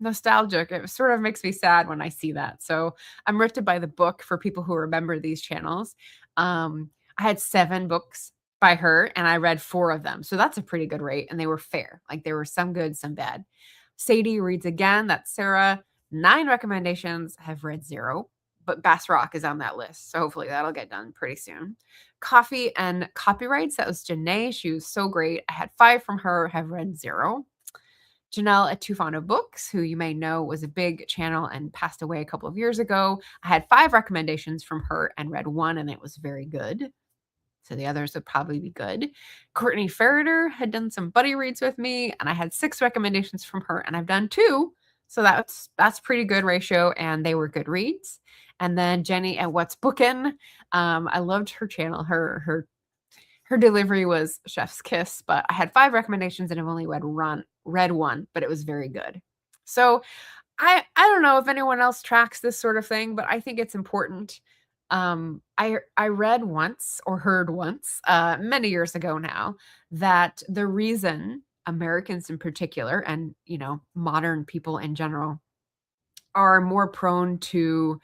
nostalgic. It sort of makes me sad when I see that. So I'm Written by the Book for people who remember these channels. I had 7 books by her and I read 4 of them. So that's a pretty good rate, and they were fair. Like there were some good, some bad. Sadie Reads Again, that's Sarah. 9 recommendations, have read 0, but Bass Rock is on that list. So hopefully that'll get done pretty soon. Coffee and Copyrights, that was Janae. She was so great. I had 5 from her, have read 0. Janelle at Too Fond of Books, who you may know was a big channel and passed away a couple of years ago. I had 5 recommendations from her and read 1, and it was very good. So the others would probably be good. Courtney Ferreter had done some buddy reads with me, and I had 6 recommendations from her, and I've done 2. So that's pretty good ratio, and they were good reads. And then Jenny at What's Bookin'. I loved her channel. Her delivery was chef's kiss, but I had 5 recommendations and I've only read 1, but it was very good. So I don't know if anyone else tracks this sort of thing, but I think it's important. I read once or heard once, many years ago now, that the reason Americans in particular, and modern people in general, are more prone to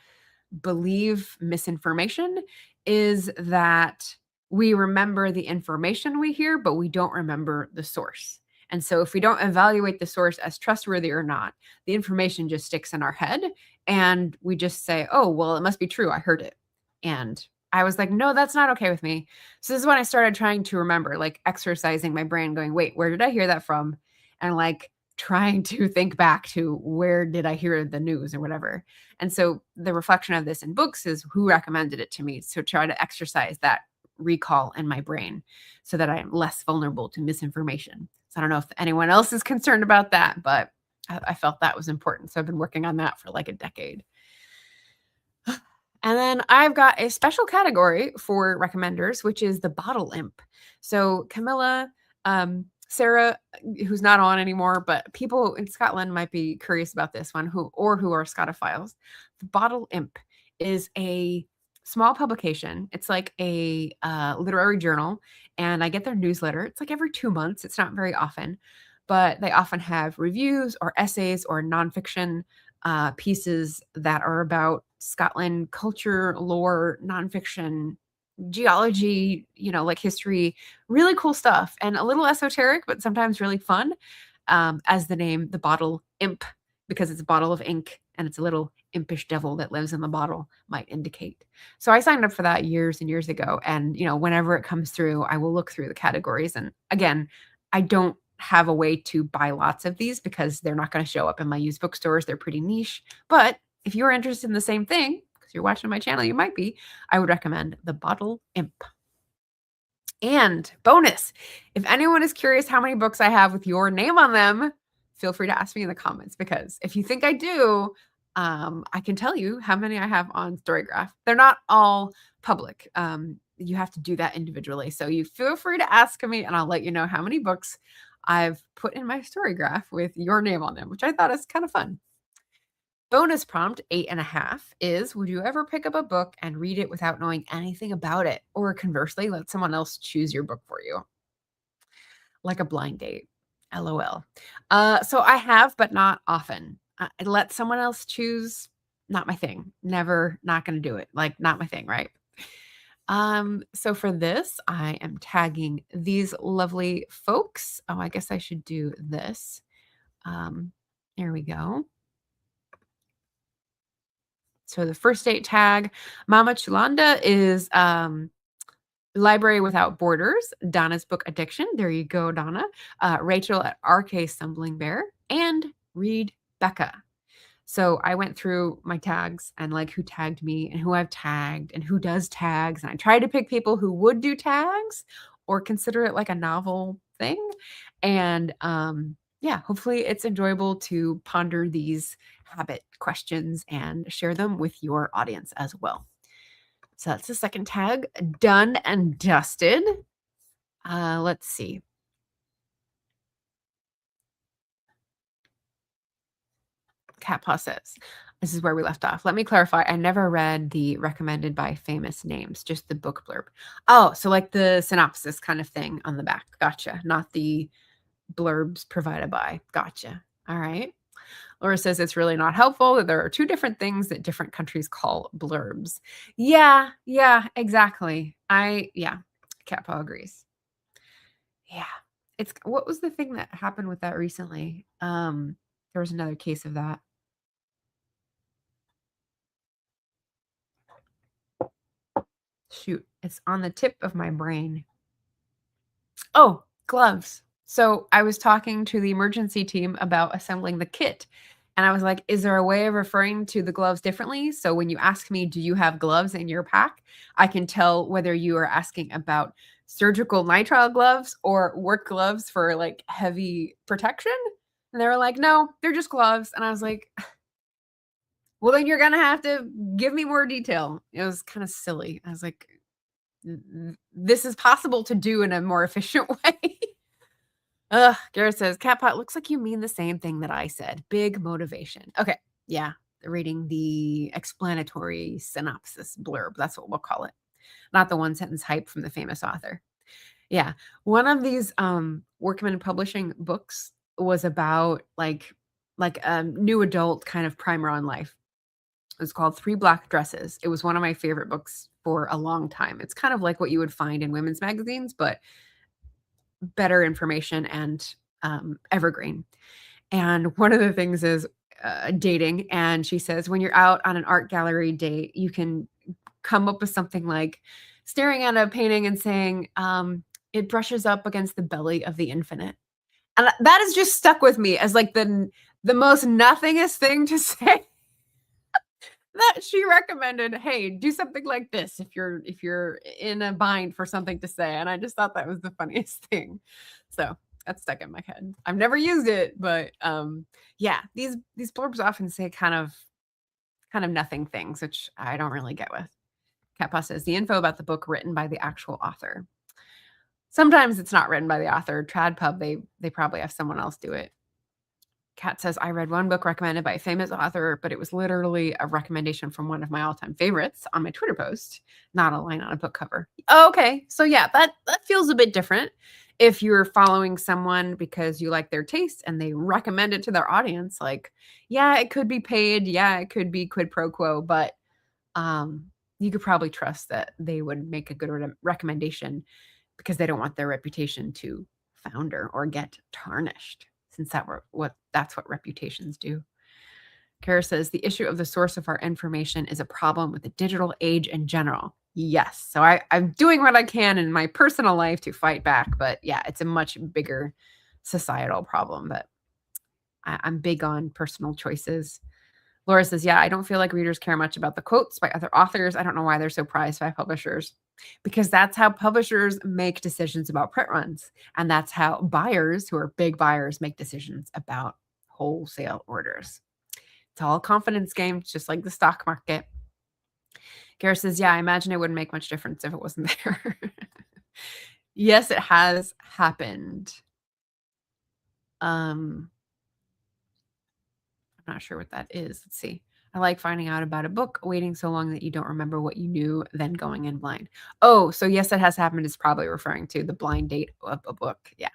believe misinformation is that we remember the information we hear, but we don't remember the source. And so if we don't evaluate the source as trustworthy or not, the information just sticks in our head and we just say, oh, well, it must be true. I heard it. And I was like, no, that's not okay with me. So this is when I started trying to remember, like exercising my brain, going, wait, where did I hear that from? And like trying to think back to where did I hear the news or whatever. And so the reflection of this in books is who recommended it to me. So try to exercise that recall in my brain so that I'm less vulnerable to misinformation. So I don't know if anyone else is concerned about that, but I felt that was important. So I've been working on that for like a decade. And then I've got a special category for recommenders, which is the bottle imp. So Camilla, Sarah, who's not on anymore, but people in Scotland might be curious about this one, who are Scotophiles. The Bottle Imp is a small publication. It's like a literary journal, and I get their newsletter. It's like every 2 months. It's not very often, but they often have reviews or essays or nonfiction pieces that are about Scotland culture, lore, nonfiction, geology, like history, really cool stuff, and a little esoteric, but sometimes really fun. As the name, the Bottle Imp, because it's a bottle of ink and it's a little impish devil that lives in the bottle, might indicate. So I signed up for that years and years ago. And, whenever it comes through, I will look through the categories. And again, I don't have a way to buy lots of these because they're not going to show up in my used bookstores. They're pretty niche. But if you're interested in the same thing, because you're watching my channel, you might be, I would recommend the Bottle Imp. And bonus, if anyone is curious how many books I have with your name on them, feel free to ask me in the comments, because if you think I do, I can tell you how many I have on Storygraph. They're not all public. You have to do that individually. So you feel free to ask me and I'll let you know how many books I've put in my Storygraph with your name on them, which I thought is kind of fun. Bonus prompt 8.5 is, would you ever pick up a book and read it without knowing anything about it? Or conversely, let someone else choose your book for you? Like a blind date. LOL. So I have, but not often. I let someone else choose. Not my thing. Never, not going to do it. Like, not my thing, right? So for this, I am tagging these lovely folks. Oh, I guess I should do this. There we go. So the first date tag, Mama Chulanda is Library Without Borders, Donna's Book Addiction. There you go, Donna. Rachel at RK Stumbling Bear, and Reed Becca. So I went through my tags and like who tagged me and who I've tagged and who does tags. And I tried to pick people who would do tags or consider it like a novel thing. And yeah, hopefully it's enjoyable to ponder these habit questions and share them with your audience as well. So that's the second tag done and dusted. Let's see. Cat Paw says, this is where we left off. Let me clarify. I never read the recommended by famous names, just the book blurb. Oh, so like the synopsis kind of thing on the back. Gotcha. Not the blurbs provided by. Gotcha. All right. Laura says it's really not helpful that there are two different things that different countries call blurbs. Yeah, exactly. Cat Paw agrees. Yeah. What was the thing that happened with that recently? There was another case of that. Shoot, it's on the tip of my brain. Oh, gloves. So I was talking to the emergency team about assembling the kit. And I was like, is there a way of referring to the gloves differently? So when you ask me, do you have gloves in your pack? I can tell whether you are asking about surgical nitrile gloves or work gloves for like heavy protection. And they were like, no, they're just gloves. And I was like, well, then you're going to have to give me more detail. It was kind of silly. I was like, this is possible to do in a more efficient way. Garrett says, Catpot, looks like you mean the same thing that I said. Big motivation. Okay. Yeah. Reading the explanatory synopsis blurb. That's what we'll call it. Not the one sentence hype from the famous author. Yeah. One of these Workman Publishing books was about like a new adult kind of primer on life. It's called 3 Black Dresses. It was one of my favorite books for a long time. It's kind of like what you would find in women's magazines, but better information and evergreen. And one of the things is dating. And she says, when you're out on an art gallery date, you can come up with something like staring at a painting and saying, it brushes up against the belly of the infinite. And that has just stuck with me as like the most nothingest thing to say. That she recommended, hey, do something like this if you're in a bind for something to say. And I just thought that was the funniest thing. So That's stuck in my head. I've never used it, but yeah, these blurbs often say kind of nothing things, which I don't really get with. Catpaw says the info about the book written by the actual author. Sometimes it's not written by the author. TradPub, they probably have someone else do it. Kat says, I read one book recommended by a famous author, but it was literally a recommendation from one of my all-time favorites on my Twitter post, not a line on a book cover. Okay, so yeah, that feels a bit different. If you're following someone because you like their taste and they recommend it to their audience, like, yeah, it could be paid. Yeah, it could be quid pro quo, but you could probably trust that they would make a good recommendation because they don't want their reputation to founder or get tarnished, since that's what reputations do. Kara says, the issue of the source of our information is a problem with the digital age in general. Yes. So I'm doing what I can in my personal life to fight back. But yeah, it's a much bigger societal problem. But I'm big on personal choices. Laura says, yeah, I don't feel like readers care much about the quotes by other authors. I don't know why they're so prized by publishers, because that's how publishers make decisions about print runs. And that's how buyers, who are big buyers, make decisions about wholesale orders. It's all a confidence game. It's just like the stock market. Kara says, yeah, I imagine it wouldn't make much difference if it wasn't there. Yes, it has happened. I'm not sure what that is. Let's see. I like finding out about a book, waiting so long that you don't remember what you knew, then going in blind. Oh, so yes, it has happened is probably referring to the blind date of a book. Yeah.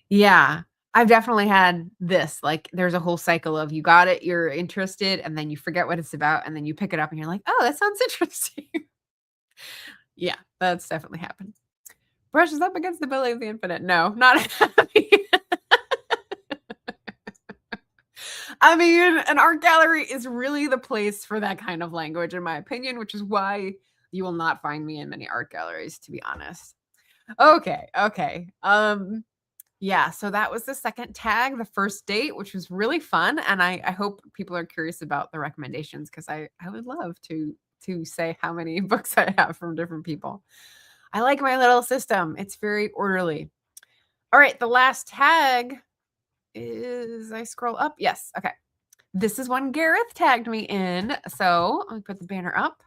Yeah. I've definitely had this. Like, there's a whole cycle of you got it, you're interested, and then you forget what it's about, and then you pick it up and you're like, oh, that sounds interesting. Yeah, that's definitely happened. Brushes up against the belly of the infinite. No, not happy. I mean, an art gallery is really the place for that kind of language, in my opinion, which is why you will not find me in many art galleries, to be honest. Okay. Yeah, so that was the second tag, the first date, which was really fun. And I hope people are curious about the recommendations, because I would love to say how many books I have from different people. I like my little system. It's very orderly. All right, the last tag is, I scroll up. Yes, okay. This is one Gareth tagged me in. So let me put the banner up.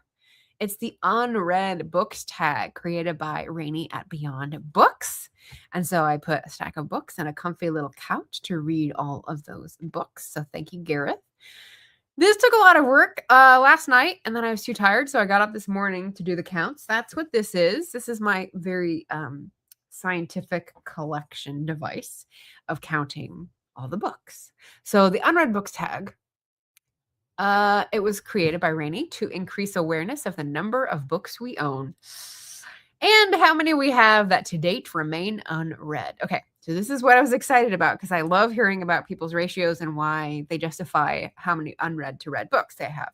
It's the unread books tag created by Rainey at Beyond Books. And so I put a stack of books and a comfy little couch to read all of those books. So thank you, Gareth. This took a lot of work last night, and then I was too tired. So I got up this morning to do the counts. That's what this is. This is my very scientific collection device of counting all the books. So the unread books tag, it was created by Rainey to increase awareness of the number of books we own and how many we have that to date remain unread. Okay, so this is what I was excited about, because I love hearing about people's ratios and why they justify how many unread to read books they have.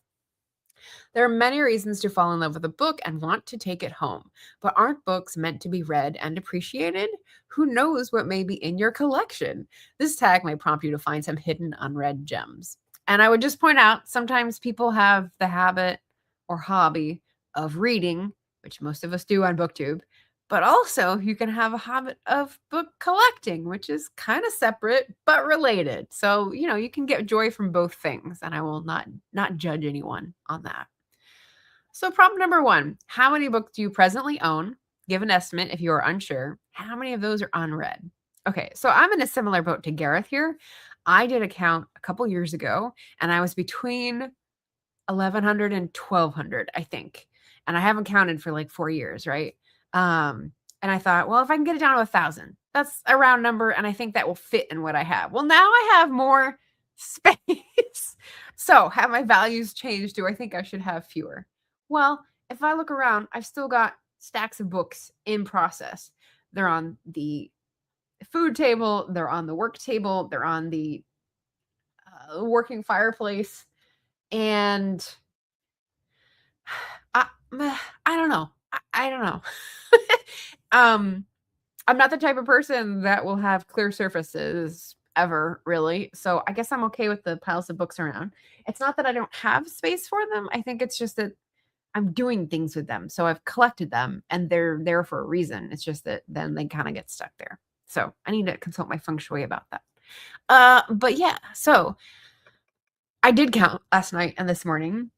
There are many reasons to fall in love with a book and want to take it home, but aren't books meant to be read and appreciated? Who knows what may be in your collection? This tag may prompt you to find some hidden unread gems. And I would just point out, sometimes people have the habit or hobby of reading, which most of us do on Booktube, but also you can have a habit of book collecting, which is kind of separate but related. So, you can get joy from both things, and I will not judge anyone on that. So prompt number 1, how many books do you presently own? Give an estimate if you are unsure. How many of those are unread? Okay, so I'm in a similar boat to Gareth here. I did a count a couple years ago, and I was between 1,100 and 1,200, I think. And I haven't counted for like 4 years, right? And I thought, well, if I can get it down to 1,000, that's a round number, and I think that will fit in what I have. Well, now I have more space. So have my values changed? Do I think I should have fewer? Well, if I look around, I've still got stacks of books in process. They're on the food table, they're on the work table, they're on the working fireplace, and I don't know. I don't know. I'm not the type of person that will have clear surfaces ever, really. So I guess I'm okay with the piles of books around. It's not that I don't have space for them. I think it's just that I'm doing things with them. So I've collected them, and they're there for a reason. It's just that then they kind of get stuck there. So I need to consult my feng shui about that. But yeah, so I did count last night and this morning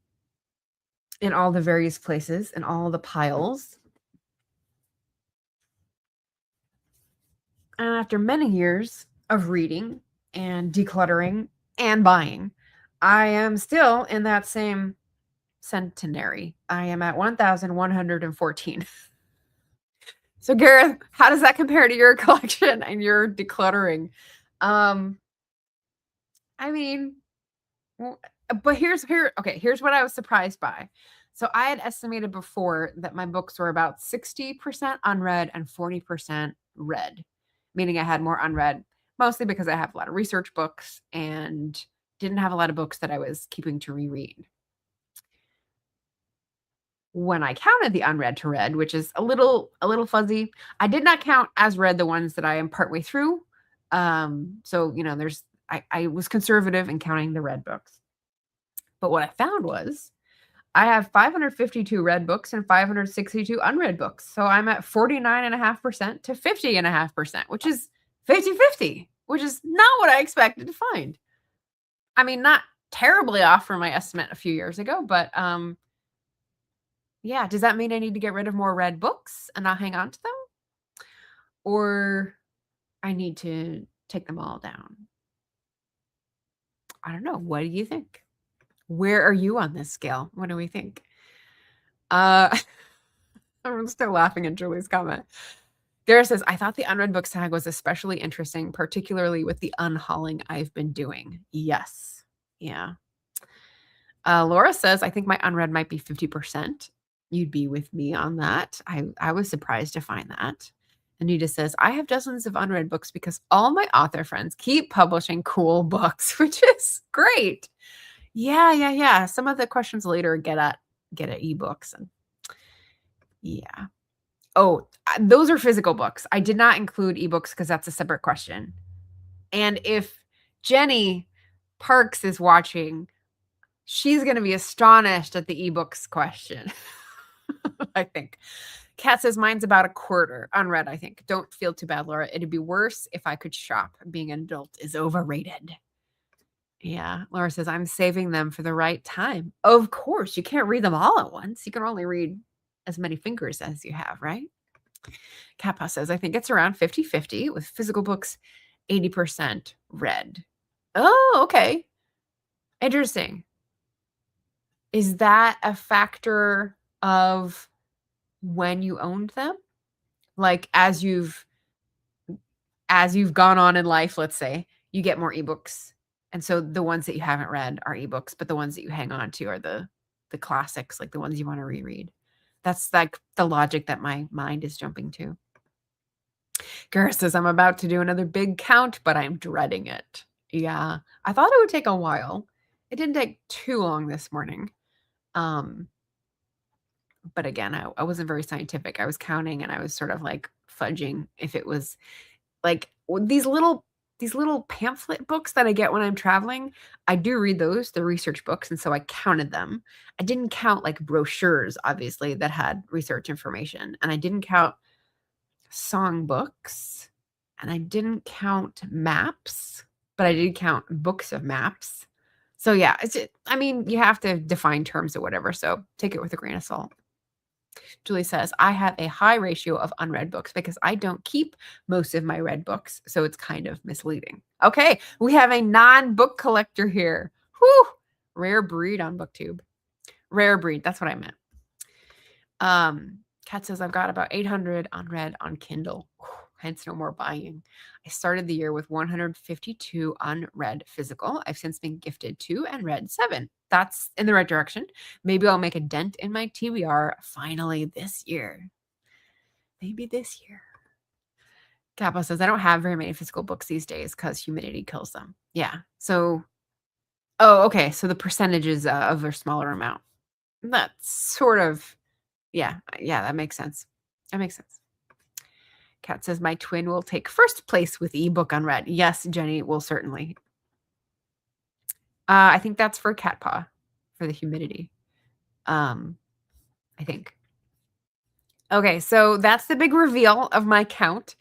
in all the various places and all the piles. And after many years of reading and decluttering and buying, I am still in that same centenary. I am at 1,114. So Gareth, how does that compare to your collection and your decluttering? I mean, but here's what I was surprised by. So I had estimated before that my books were about 60% unread and 40% read, meaning I had more unread, mostly because I have a lot of research books and didn't have a lot of books that I was keeping to reread. When I counted the unread to read, which is a little fuzzy, I did not count as read the ones that I am partway through. So I was conservative in counting the read books. But what I found was I have 552 read books and 562 unread books. So I'm at 49.5% to 50.5%, which is 50-50, which is not what I expected to find. I mean, not terribly off from my estimate a few years ago, but yeah, does that mean I need to get rid of more read books and not hang on to them? Or I need to take them all down? I don't know. What do you think? Where are you on this scale? What do we think? I'm still laughing at Julie's comment. Dara says, I thought the unread books tag was especially interesting, particularly with the unhauling I've been doing. Yes. Yeah. Laura says, I think my unread might be 50%. You'd be with me on that. I was surprised to find that. Anita says, I have dozens of unread books because all my author friends keep publishing cool books, which is great. Yeah. Some of the questions later get at ebooks. And yeah. Oh, those are physical books. I did not include ebooks because that's a separate question. And if Jenny Parks is watching, she's going to be astonished at the ebooks question. I think. Kat says mine's about a quarter unread, I think. Don't feel too bad, Laura. It'd be worse if I could shop. Being an adult is overrated. Yeah. Laura says I'm saving them for the right time. Of course, you can't read them all at once. You can only read as many fingers as you have, right? Kappa says, I think it's around 50-50 with physical books, 80% read. Oh, okay. Interesting. Is that a factor of when you owned them? Like as you've gone on in life, let's say, you get more ebooks. And so the ones that you haven't read are ebooks, but the ones that you hang on to are the classics, like the ones you want to reread. That's like the logic that my mind is jumping to. Gara says, I'm about to do another big count, but I'm dreading it. Yeah, I thought it would take a while. It didn't take too long this morning. But again, I wasn't very scientific. I was counting and I was sort of like fudging if it was like these little pamphlet books that I get when I'm traveling. I do read those, the research books, and so I counted them. I didn't count like brochures, obviously, that had research information, and I didn't count songbooks, and I didn't count maps, but I did count books of maps. So yeah, I mean, you have to define terms or whatever, so take it with a grain of salt. Julie says, I have a high ratio of unread books because I don't keep most of my read books, so it's kind of misleading. Okay, we have a non-book collector here. Whew, rare breed on Booktube. Rare breed, that's what I meant. Kat says, I've got about 800 unread on Kindle. Whew, hence no more buying. I started the year with 152 unread physical. I've since been gifted 2 and read 7. That's in the right direction. Maybe I'll make a dent in my TBR finally this year. Maybe this year. Kappa says, I don't have very many physical books these days because humidity kills them. Yeah. So, okay. So the percentages of a smaller amount. That's sort of, yeah, that makes sense. That makes sense. Kat says, my twin will take first place with ebook unread. Yes, Jenny will certainly. I think that's for cat paw, for the humidity. I think. Okay, so that's the big reveal of my count.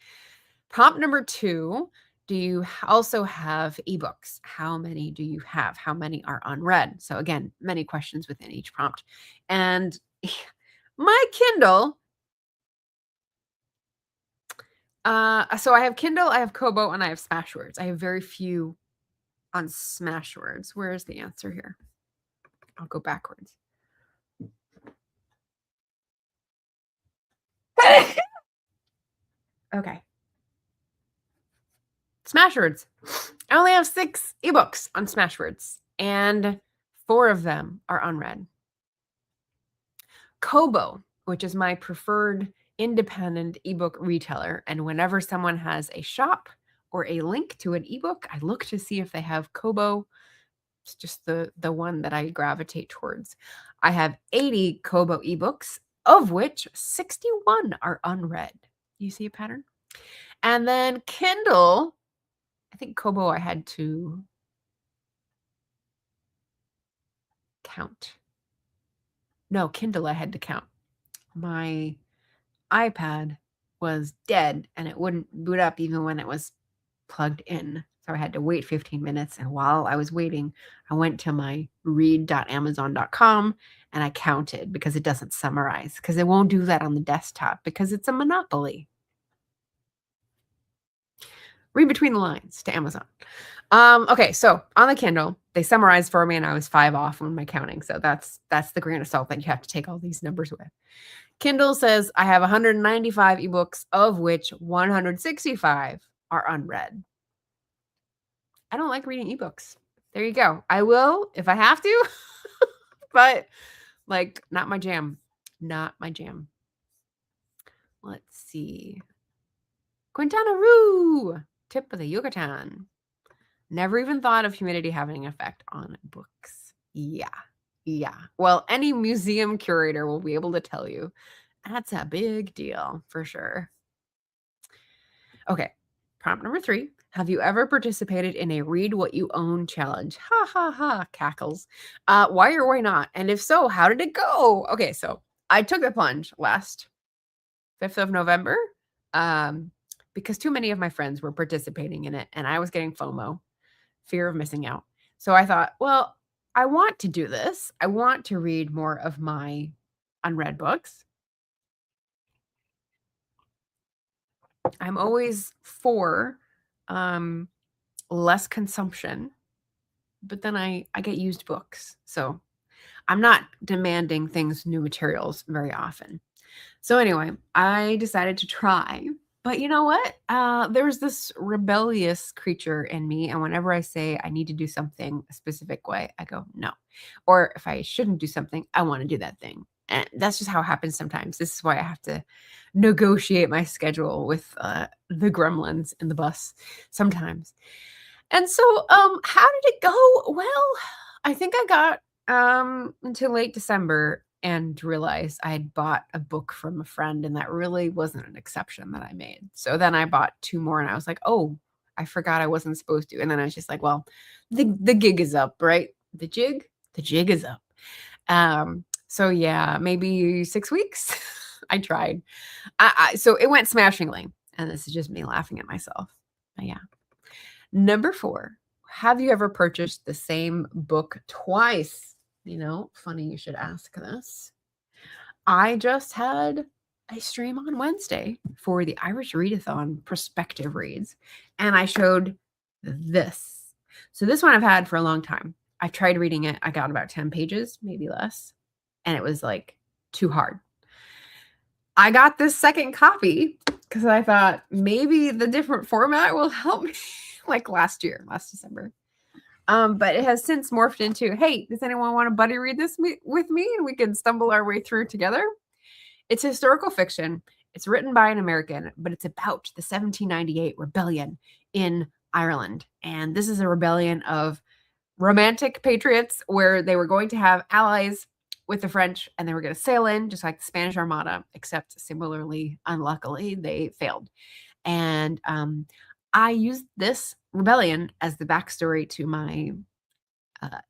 Prompt number 2, do you also have ebooks? How many do you have? How many are unread? So again, many questions within each prompt. And my Kindle, so I have Kindle, I have Kobo, and I have Smashwords. I have very few on Smashwords. Where is the answer here? I'll go backwards. Okay. Smashwords. I only have 6 ebooks on Smashwords, and 4 of them are unread. Kobo, which is my preferred independent ebook retailer, and whenever someone has a shop or a link to an ebook, I look to see if they have Kobo. It's just the one that I gravitate towards. I have 80 Kobo ebooks, of which 61 are unread. You see a pattern? And then Kindle, I think Kobo I had to count. No, Kindle I had to count. My iPad was dead and it wouldn't boot up even when it was plugged in. So I had to wait 15 minutes. And while I was waiting, I went to my read.amazon.com and I counted because it doesn't summarize, because it won't do that on the desktop because it's a monopoly. Read between the lines to Amazon. Okay, so on the Kindle, they summarized for me and I was 5 off on my counting. So that's the grain of salt that you have to take all these numbers with. Kindle says I have 195 ebooks, of which 165 are unread. I don't like reading ebooks. There you go. I will if I have to, but like not my jam. Not my jam. Let's see. Quintana Roo, tip of the Yucatan. Never even thought of humidity having an effect on books. Yeah. Well, any museum curator will be able to tell you that's a big deal for sure. Okay. Prompt number 3. Have you ever participated in a read what you own challenge? Ha ha ha, cackles. Why or why not? And if so, how did it go? Okay, so I took the plunge last 5th of November because too many of my friends were participating in it and I was getting FOMO, fear of missing out. So I thought, well, I want to do this. I want to read more of my unread books. I'm always for less consumption, but then I get used books. So I'm not demanding things, new materials very often. So anyway, I decided to try. But you know what? There's this rebellious creature in me. And whenever I say I need to do something a specific way, I go, no. Or if I shouldn't do something, I want to do that thing. And that's just how it happens sometimes. This is why I have to negotiate my schedule with the gremlins in the bus sometimes. And so how did it go? Well, I think I got until late December and realized I had bought a book from a friend, and that really wasn't an exception that I made. So then I bought 2 more and I was like, oh, I forgot I wasn't supposed to. And then I was just like, well, the gig is up, right? The jig is up. So yeah, maybe 6 weeks. I tried. So it went smashingly. And this is just me laughing at myself. But yeah. Number 4, have you ever purchased the same book twice? You know, funny you should ask this. I just had a stream on Wednesday for the Irish Readathon prospective reads, and I showed this. So this one I've had for a long time. I tried reading it. I got about 10 pages, maybe less, and it was like too hard. I got this second copy because I thought maybe the different format will help me. Like last December. But it has since morphed into, hey, does anyone want to buddy read this with me and we can stumble our way through together? It's historical fiction. It's written by an American, but it's about the 1798 rebellion in Ireland. And this is a rebellion of romantic patriots where they were going to have allies with the French and they were going to sail in just like the Spanish Armada, except similarly, unluckily, they failed. And I used this rebellion as the backstory to my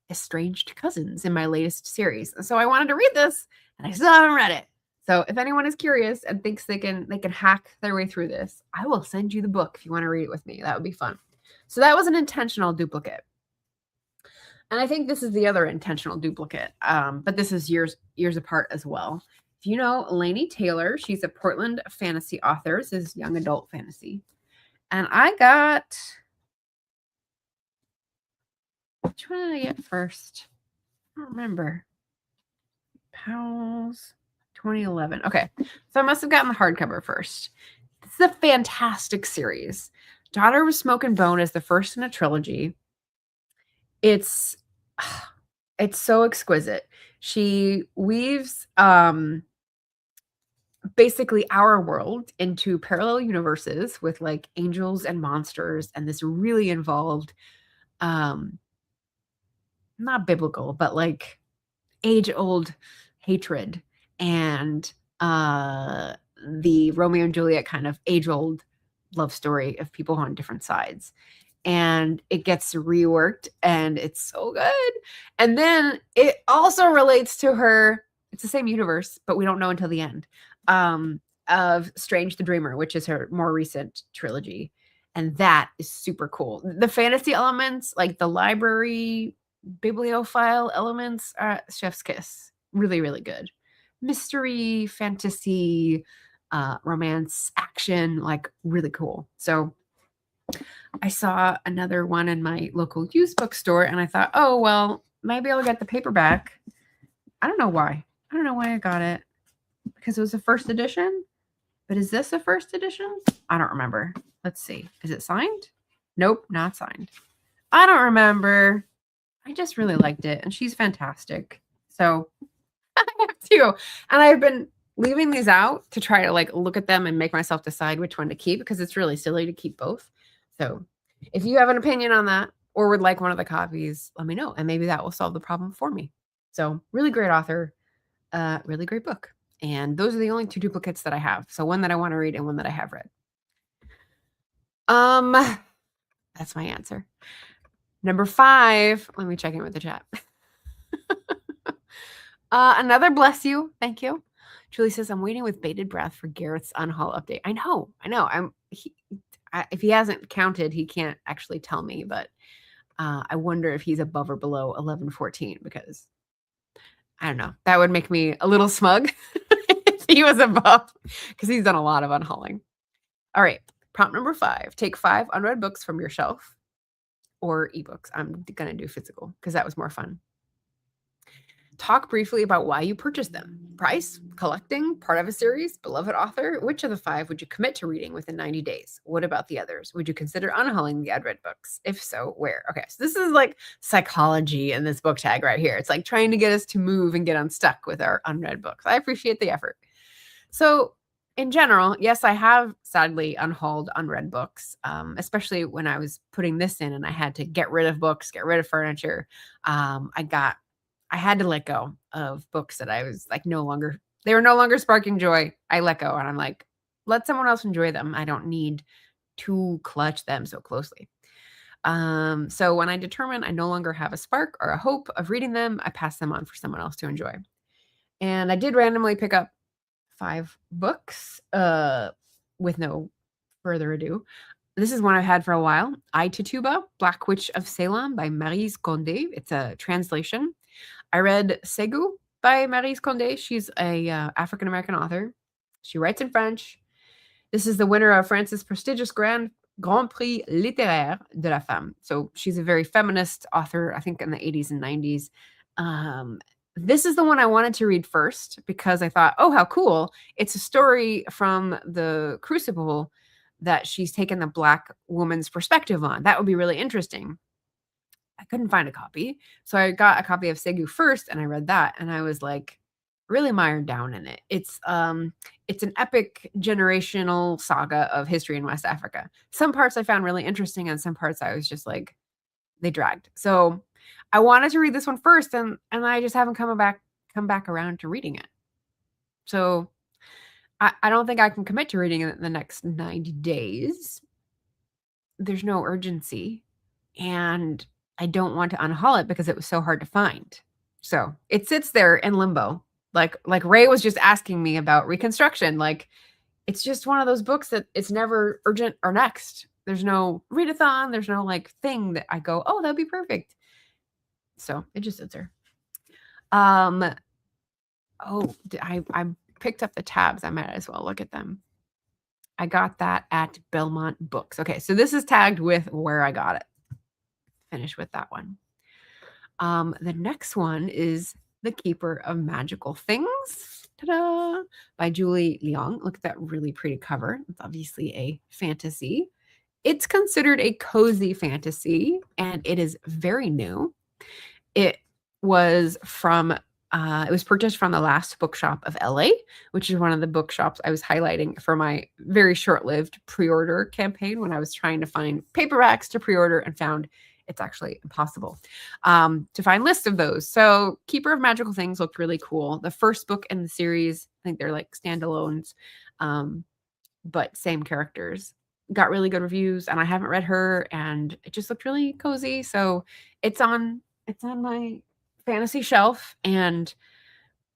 estranged cousins in my latest series. And so I wanted to read this, and I still haven't read it. So if anyone is curious and thinks they can hack their way through this, I will send you the book if you want to read it with me. That would be fun. So that was an intentional duplicate. And I think this is the other intentional duplicate, but this is years apart as well. If you know Laini Taylor, she's a Portland fantasy author. This is young adult fantasy. And I got, which one did I get first? I don't remember. Pals 2011. Okay, so I must have gotten the hardcover first. This is a fantastic series. Daughter of Smoke and Bone is the first in a trilogy. It's so exquisite. She weaves basically our world into parallel universes with like angels and monsters and this really involved not biblical, but like age-old hatred and the Romeo and Juliet kind of age-old love story of people on different sides. And it gets reworked and it's so good. And then it also relates to her, it's the same universe, but we don't know until the end, of Strange the Dreamer, which is her more recent trilogy. And that is super cool. The fantasy elements, like the library bibliophile elements, chef's kiss. Really, really good. Mystery, fantasy, romance, action, like really cool. So I saw another one in my local used bookstore and I thought, oh, well, maybe I'll get the paperback. I don't know why. I don't know why I got it. Because it was a first edition. But is this a first edition? I don't remember. Let's see. Is it signed? Nope, not signed. I don't remember. I just really liked it. And she's fantastic. So I have two. And I've been leaving these out to try to like look at them and make myself decide which one to keep because it's really silly to keep both. So if you have an opinion on that or would like one of the copies, let me know. And maybe that will solve the problem for me. So really great author, really great book. And those are the only two duplicates that I have. So one that I want to read and one that I have read. That's my answer. Number 5, let me check in with the chat. Another bless you. Thank you. Julie says, I'm waiting with bated breath for Garrett's unhaul update. I know. If he hasn't counted, he can't actually tell me, but I wonder if he's above or below 1114 because I don't know. That would make me a little smug if he was above because he's done a lot of unhauling. All right. Prompt number 5. Take 5 unread books from your shelf or ebooks. I'm going to do physical because that was more fun. Talk briefly about why you purchased them. Price, collecting, part of a series, beloved author. Which of the 5 would you commit to reading within 90 days? What about the others? Would you consider unhauling the unread books? If so, where? Okay, so this is like psychology in this book tag right here. It's like trying to get us to move and get unstuck with our unread books. I appreciate the effort. So in general, yes, I have sadly unhauled unread books, especially when I was putting this in and I had to get rid of books, get rid of furniture. I had to let go of books that I was like they were no longer sparking joy. I let go and I'm like, let someone else enjoy them. I don't need to clutch them so closely. So when I determine I no longer have a spark or a hope of reading them, I pass them on for someone else to enjoy. And I did randomly pick up 5 books with no further ado. This is one I've had for a while. I, Tituba, Black Witch of Salem by Maryse Condé. It's a translation. I read Segu by Maryse Condé. She's a African-American author. She writes in French. This is the winner of France's prestigious Grand Prix Littéraire de la Femme. So she's a very feminist author, I think in the 80s and 90s. This is the one I wanted to read first because I thought, oh, how cool. It's a story from the Crucible that she's taken the Black woman's perspective on. That would be really interesting. I couldn't find a copy. So I got a copy of Segu first and I read that and I was like really mired down in it. It's an epic generational saga of history in West Africa. Some parts I found really interesting and some parts I was just like, they dragged. So I wanted to read this one first and I just haven't come back around to reading it. So I don't think I can commit to reading it in the next 90 days. There's no urgency and I don't want to unhaul it because it was so hard to find. So it sits there in limbo. Like Ray was just asking me about Reconstruction. Like, it's just one of those books that it's never urgent or next. There's no readathon. There's no like thing that I go, oh, that'd be perfect. So it just sits there. Oh, I picked up the tabs. I might as well look at them. I got that at Belmont Books. Okay, so this is tagged with where I got it. Finish with that one. The next one is The Keeper of Magical Things. Ta-da! By Julie Leong. Look at that really pretty cover. It's obviously a fantasy. It's considered a cozy fantasy, and it is very new. It was purchased from the Last Bookshop of LA, which is one of the bookshops I was highlighting for my very short-lived pre-order campaign when I was trying to find paperbacks to pre-order and found it's actually impossible to find lists of those. So Keeper of Magical Things looked really cool. The first book in the series, I think they're like standalones, but same characters. Got really good reviews, and I haven't read her, and it just looked really cozy. So it's on my fantasy shelf. And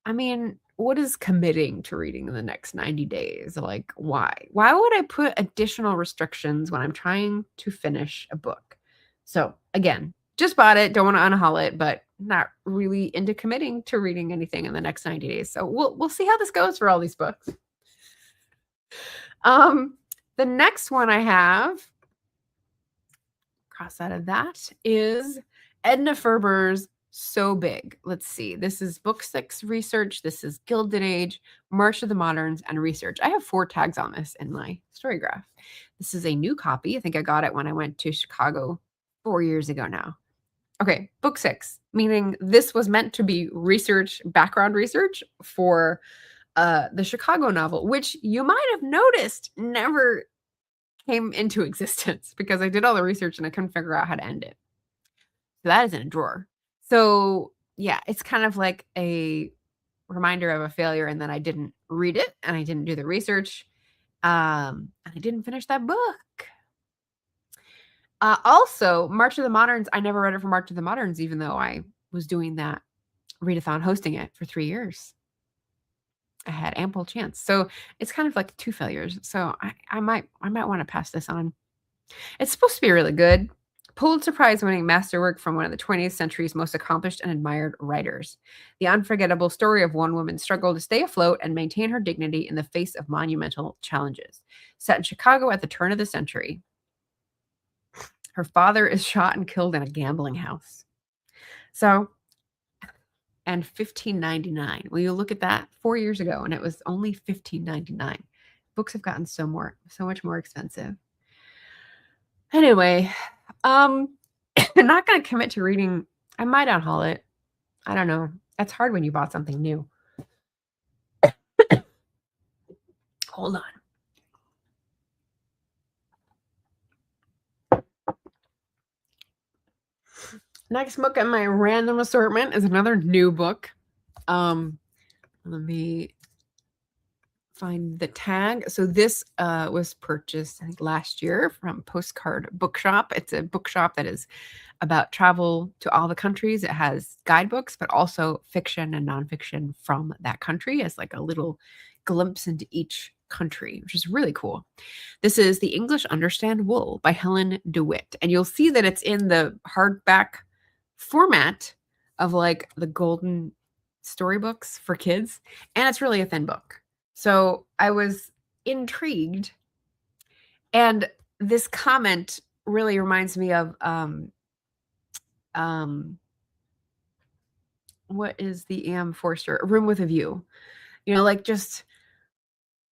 I mean, what is committing to reading in the next 90 days? Like, why would I put additional restrictions when I'm trying to finish a book? So again, just bought it, don't want to unhaul it, but not really into committing to reading anything in the next 90 days. So we'll see how this goes for all these books. The next one I have, cross out of that, is Edna Ferber's So Big. Let's see. This is Book 6 research. This is Gilded Age, March of the Moderns, and research. I have 4 tags on this in my story graph. This is a new copy. I think I got it when I went to Chicago 4 years ago now. Okay, Book 6, meaning this was meant to be research, background research for the Chicago novel, which you might have noticed never came into existence because I did all the research and I couldn't figure out how to end it. So that is in a drawer. So yeah, it's kind of like a reminder of a failure, and then I didn't read it and I didn't do the research, and I didn't finish that book. Also, March of the Moderns, I never read it for March of the Moderns, even though I was doing that readathon, hosting it for 3 years. I had ample chance. So it's kind of like 2 failures. So I might want to pass this on. It's supposed to be really good. Pulitzer Prize winning masterwork from one of the 20th century's most accomplished and admired writers. The unforgettable story of one woman's struggle to stay afloat and maintain her dignity in the face of monumental challenges. Set in Chicago at the turn of the century. Her father is shot and killed in a gambling house. So, and $15.99. Will you look at that? 4 years ago, and it was only $15.99. Books have gotten so much more expensive. Anyway, I'm not going to commit to reading. I might unhaul it. I don't know. That's hard when you bought something new. Hold on. Next book in my random assortment is another new book. Let me find the tag. So this was purchased, I think, last year from Postcard Bookshop. It's a bookshop that is about travel to all the countries. It has guidebooks, but also fiction and nonfiction from that country as like a little glimpse into each country, which is really cool. This is The English Understand Wool by Helen DeWitt. And you'll see that it's in the hardback format of like the golden storybooks for kids. And it's really a thin book. So I was intrigued. And this comment really reminds me of what is the E.M. Forster? A Room with a View. You know, like just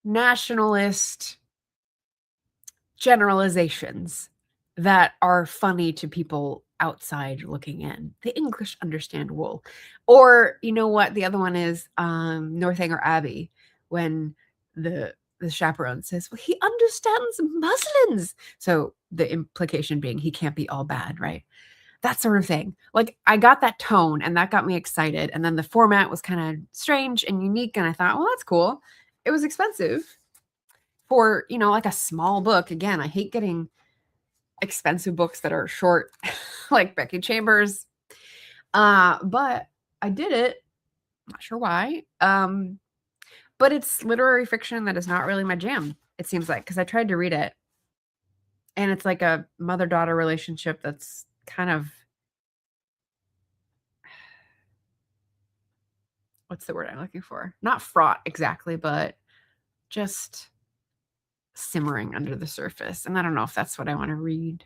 nationalist generalizations that are funny to people outside looking in. The English understand wool. Or, you know what? The other one is Northanger Abbey, when the chaperone says, well, he understands muslins. So the implication being he can't be all bad, right? That sort of thing. Like, I got that tone and that got me excited. And then the format was kind of strange and unique. And I thought, well, that's cool. It was expensive for, you know, like a small book. Again, I hate getting expensive books that are short, like Becky Chambers. But I did it. Not sure why. But it's literary fiction that is not really my jam, it seems like, because I tried to read it, and it's like a mother-daughter relationship that's kind of, what's the word I'm looking for? Not fraught exactly, but just simmering under the surface. And I don't know if that's what I want to read.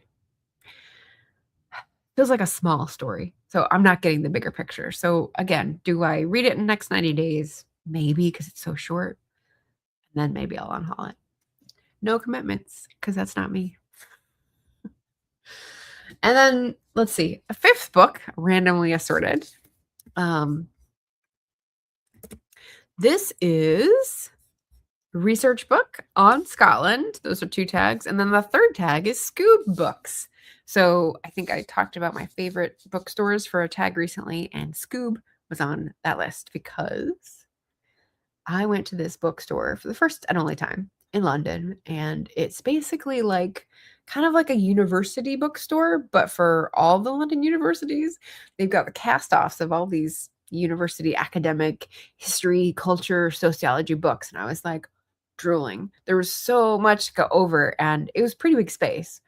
Feels like a small story. So I'm not getting the bigger picture. So again, do I read it in the next 90 days? Maybe, because it's so short. And then maybe I'll unhaul it. No commitments, because that's not me. And then let's see, a fifth book, randomly assorted. This is a research book on Scotland. Those are 2 tags. And then the third tag is Scoob books. So I think I talked about my favorite bookstores for a tag recently, and Scoob was on that list because I went to this bookstore for the first and only time in London, and it's basically like kind of like a university bookstore, but for all the London universities. They've got the cast-offs of all these university academic history, culture, sociology books, and I was like drooling. There was so much to go over, and it was pretty big space.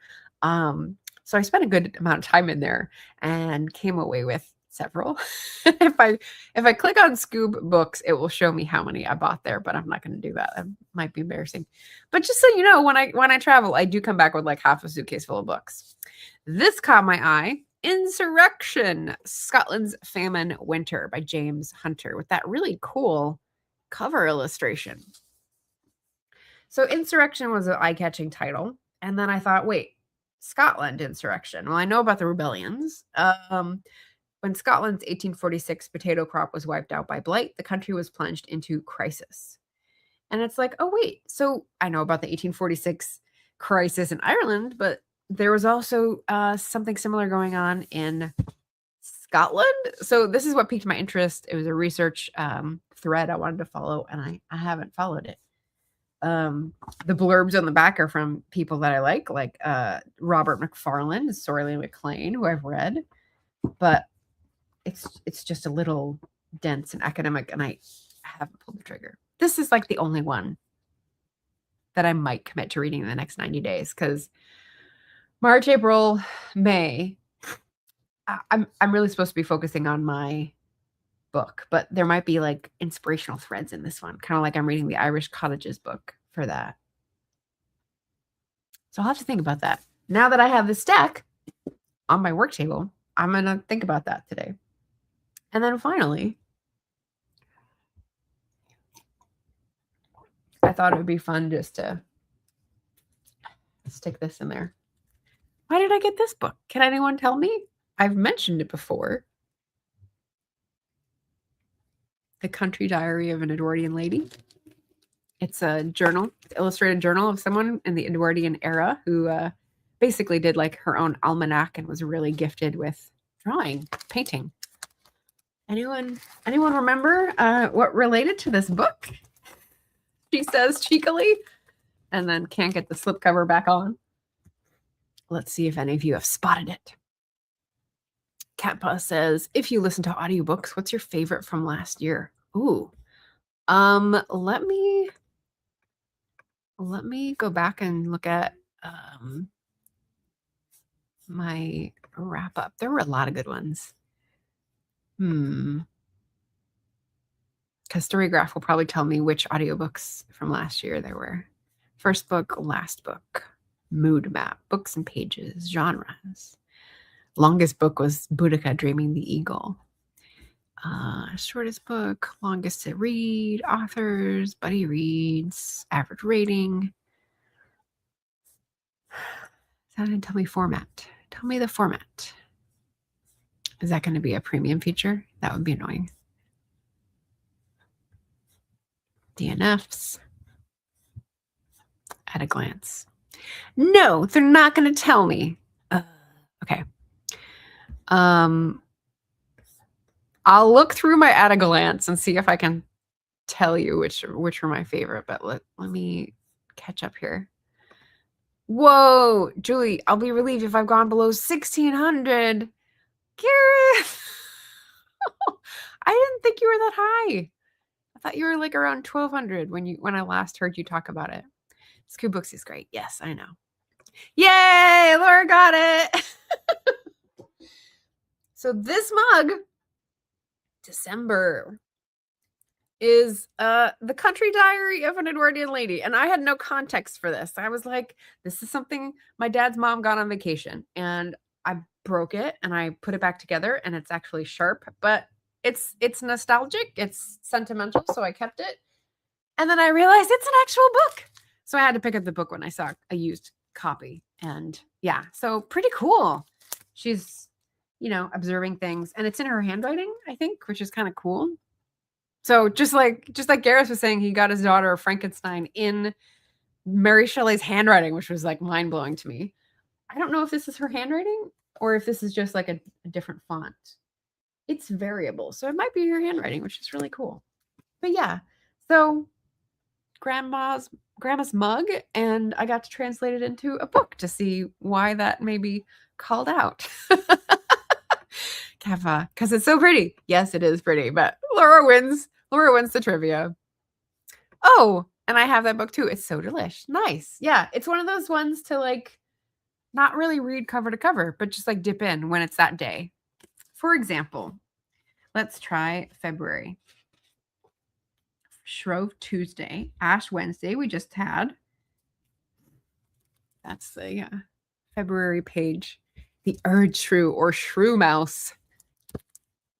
So I spent a good amount of time in there and came away with several. If I click on Scoob books, it will show me how many I bought there, but I'm not going to do that. That might be embarrassing. But just so you know, when I travel, I do come back with like half a suitcase full of books. This caught my eye. Insurrection: Scotland's Famine Winter by James Hunter, with that really cool cover illustration. So Insurrection was an eye-catching title. And then I thought, wait, Scotland insurrection. Well, I know about the rebellions. When Scotland's 1846 potato crop was wiped out by blight, the country was plunged into crisis. And it's like, oh, wait. So I know about the 1846 crisis in Ireland, but there was also something similar going on in Scotland. So this is what piqued my interest. It was a research thread I wanted to follow, and I haven't followed it. The blurbs on the back are from people that I like Robert McFarlane, Sorley MacLean, who I've read, but it's just a little dense and academic, and I haven't pulled the trigger. This is like the only one that I might commit to reading in the next 90 days, because March, April, May, I'm really supposed to be focusing on my book, but there might be like inspirational threads in this one, kind of like I'm reading the Irish Cottages book for that. So I'll have to think about that. Now that I have this stack on my work table, I'm going to think about that today. And then finally, I thought it would be fun just to stick this in there. Why did I get this book? Can anyone tell me? I've mentioned it before. The Country Diary of an Edwardian Lady. It's a journal, illustrated journal of someone in the Edwardian era who basically did like her own almanac and was really gifted with drawing, painting. Anyone remember what related to this book? She says cheekily, and then can't get the slipcover back on. Let's see if any of you have spotted it. Catpa says, if you listen to audiobooks, what's your favorite from last year? Ooh. Let me go back and look at my wrap up. There were a lot of good ones. Because Storygraph will probably tell me which audiobooks from last year there were. First book, last book, mood map, books and pages, genres. Longest book was Boudica Dreaming the Eagle. Shortest book, longest to read, authors, buddy reads, average rating. So didn't tell me format. Tell me the format. Is that going to be a premium feature? That would be annoying. DNFs. At a glance. No, they're not going to tell me. Okay. I'll look through my at a glance and see if I can tell you which were my favorite, but let me catch up here. Whoa, Julie, I'll be relieved if I've gone below 1,600. Gareth! I didn't think you were that high. I thought you were like around 1,200 when I last heard you talk about it. Scoop Books is great. Yes, I know. Yay! Laura got it. So this mug, December, is The Country Diary of an Edwardian Lady. And I had no context for this. I was like, this is something my dad's mom got on vacation. And I broke it and I put it back together, and it's actually sharp, but it's nostalgic, it's sentimental, so I kept it. And then I realized it's an actual book. So I had to pick up the book when I saw a used copy. And yeah, so pretty cool. She's, observing things, and it's in her handwriting, I think, which is kind of cool. So just like Gareth was saying, he got his daughter Frankenstein in Mary Shelley's handwriting, which was like mind-blowing to me. I don't know if this is her handwriting or if this is just like a different font. It's variable, so it might be her handwriting, which is really cool. But yeah, so grandma's mug, and I got to translate it into a book to see why that may be called out. Kava, because it's so pretty. Yes, it is pretty, but Laura wins. Laura wins the trivia. Oh, and I have that book too. It's so delish. Nice. Yeah, it's one of those ones to like not really read cover to cover, but just like dip in when it's that day. For example, let's try February. Shrove Tuesday, Ash Wednesday we just had. That's the February page. The Erd Shrew or Shrew Mouse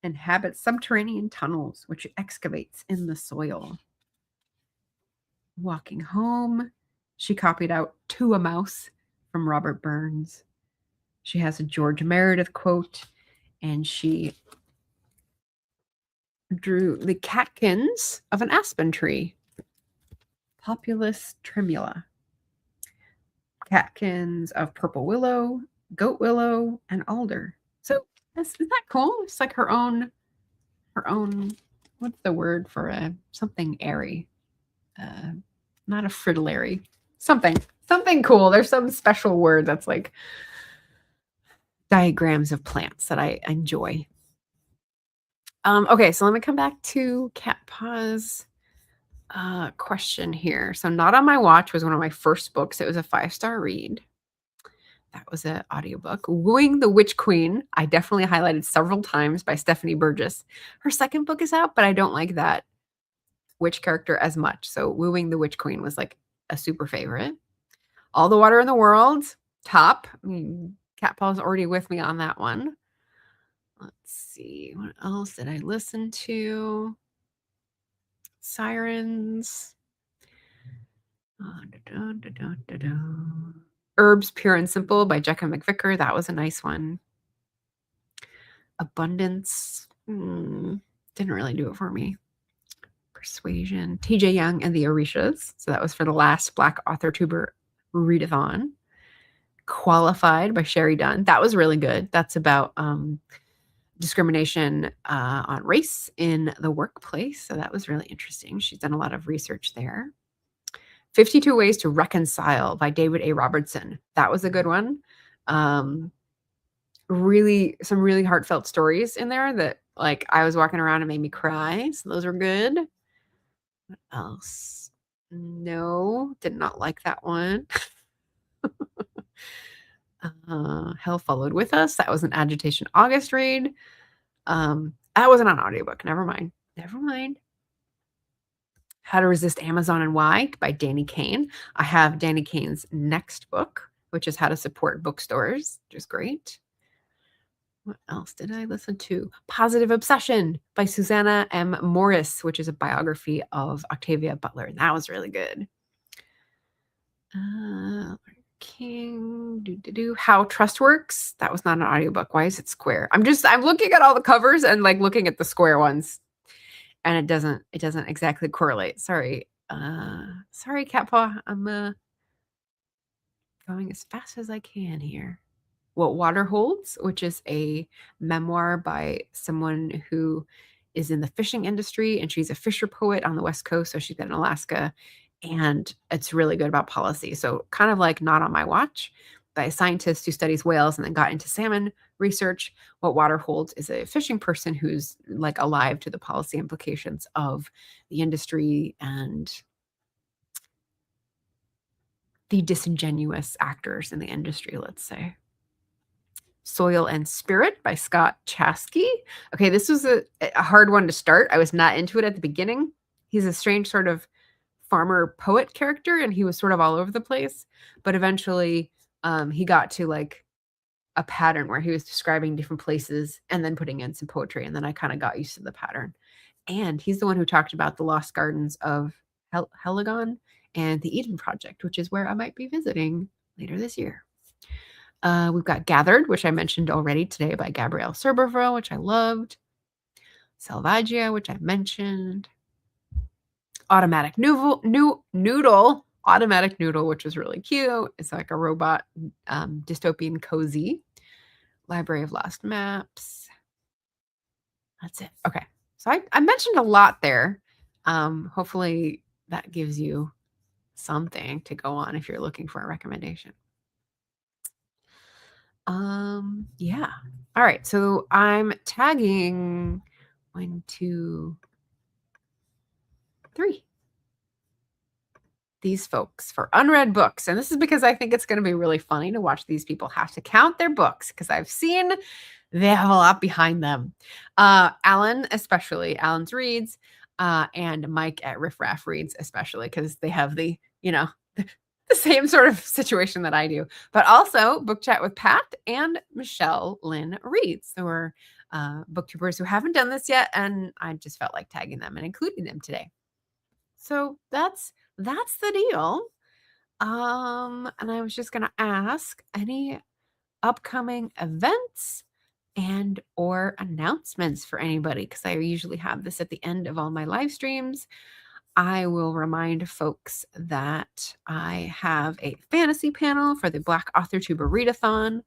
inhabits subterranean tunnels, which it excavates in the soil. Walking Home, she copied out To a Mouse from Robert Burns. She has a George Meredith quote, and she drew the catkins of an aspen tree. Populus tremula. Catkins of purple willow, goat willow, and alder. So isn't that cool? It's like her own, what's the word for something airy? Not a fritillary. Something cool. There's some special word that's like diagrams of plants that I enjoy. Okay, so let me come back to Cat Paw's question here. So Not on My Watch was one of my first books. It was a 5-star read. That was an audiobook. Wooing the Witch Queen, I definitely highlighted several times, by Stephanie Burgess. Her second book is out, but I don't like that witch character as much. So Wooing the Witch Queen was like a super favorite. All the Water in the World, top. Cat Paw's already with me on that one. Let's see. What else did I listen to? Sirens. Herbs Pure and Simple by Jekka McVicker. That was a nice one. Abundance. Didn't really do it for me. Persuasion. TJ Young and the Orishas. So that was for the last Black Author Tuber readathon. Qualified by Sherry Dunn. That was really good. That's about discrimination on race in the workplace. So that was really interesting. She's done a lot of research there. 52 Ways to Reconcile by David A. Robertson. That was a good one. Some really heartfelt stories in there that like I was walking around and made me cry. So those were good. What else? No, did not like that one. Hell Followed With Us. That was an Agitation August read. That wasn't an audiobook. Never mind. How to Resist Amazon and Why by Danny Kane. I have Danny Kane's next book, which is How to Support Bookstores, which is great. What else did I listen to? Positive Obsession by Susanna M. Morris, which is a biography of Octavia Butler, and that was really good. How Trust Works. That was not an audiobook. Why is it square? I'm looking at all the covers and like looking at the square ones, and it doesn't exactly correlate. Sorry, Cat Paw. I'm going as fast as I can here. What Water Holds, which is a memoir by someone who is in the fishing industry, and she's a fisher poet on the West Coast. So she's been in Alaska, and it's really good about policy. So kind of like Not on My Watch. by a scientist who studies whales and then got into salmon research. What water holds is a fishing person who's like alive to the policy implications of the industry and the disingenuous actors in the industry, let's say. Soil and Spirit by Scott Chasky. Okay, this was a hard one to start. I was not into it at the beginning. He's a strange sort of farmer poet character, and he was sort of all over the place. But eventually, he got to like a pattern where he was describing different places and then putting in some poetry, and then I kind of got used to the pattern. And he's the one who talked about the lost gardens of Heligon and the Eden Project, which is where I might be visiting later this year. We've got Gathered, which I mentioned already today by Gabrielle Cerberville, which I loved. Salvagia, which I mentioned. Automatic Noodle, Automatic Noodle, which was really cute. It's like a robot dystopian cozy. Library of Lost Maps. That's it. Okay. So I mentioned a lot there. Hopefully that gives you something to go on if you're looking for a recommendation. Yeah. All right. So I'm tagging 1, 2, 3. These folks for unread books. And this is because I think it's going to be really funny to watch these people have to count their books because I've seen they have a lot behind them. Alan, especially Alan's Reads, and Mike at Riff Raff Reads, especially because they have the, the same sort of situation that I do, but also Book Chat with Pat and Michelle Lynn Reads, who are booktubers who haven't done this yet, and I just felt like tagging them and including them today. So that's the deal. And I was just gonna ask any upcoming events and or announcements for anybody, because I usually have this at the end of all my live streams. I will remind folks that I have a fantasy panel for the Black Author Tuber Readathon.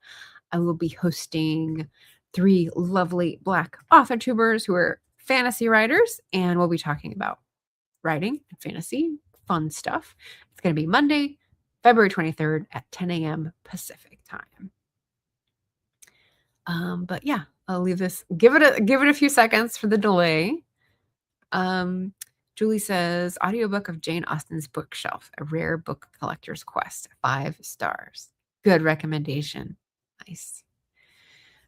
I will be hosting 3 lovely Black author tubers who are fantasy writers, and we'll be talking about writing and fantasy, fun stuff. It's going to be Monday, February 23rd at 10 a.m. Pacific time. But yeah, I'll leave this. Give it a few seconds for the delay. Julie says, audiobook of Jane Austen's Bookshelf, a rare book collector's quest, 5 stars. Good recommendation. Nice.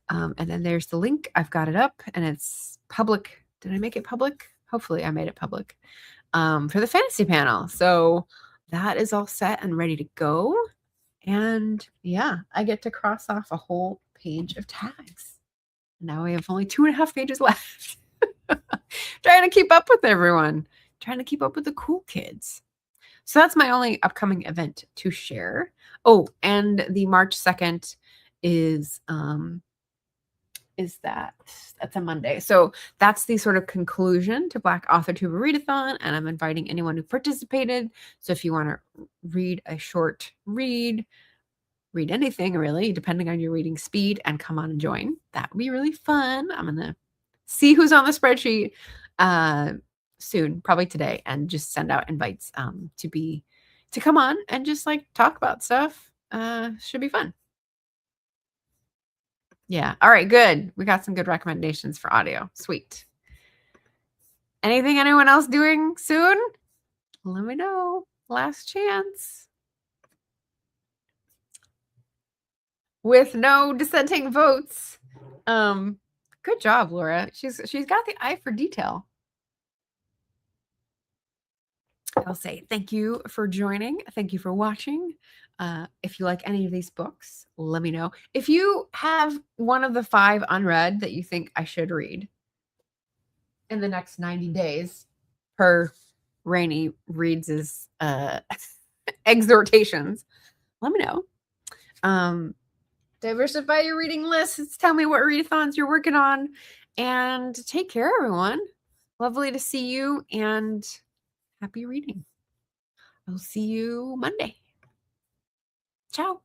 And then there's the link. I've got it up and it's public. Did I make it public? Hopefully I made it public for the fantasy panel. So that is all set and ready to go. And yeah, I get to cross off a whole page of tags. Now we have only 2.5 pages left. Trying to keep up with everyone. Trying to keep up with the cool kids. So that's my only upcoming event to share. Oh, and the March 2nd is that's a Monday. So that's the sort of conclusion to Black Author Tuber Readathon, and I'm inviting anyone who participated. So if you want to read a short read anything really, depending on your reading speed, and come on and join, that would be really fun. I'm gonna see who's on the spreadsheet soon, probably today, and just send out invites to come on and just like talk about stuff. Should be fun. Yeah. All right, good. We got some good recommendations for audio. Sweet. Anything anyone else doing soon? Let me know. Last chance. With no dissenting votes. Good job, Laura. She's got the eye for detail. I'll say thank you for joining. Thank you for watching. If you like any of these books, let me know. If you have one of the 5 unread that you think I should read in the next 90 days, per Rainey Reads' exhortations, let me know. Diversify your reading lists. Tell me what readathons you're working on. And take care, everyone. Lovely to see you, and happy reading. I'll see you Monday. Ciao.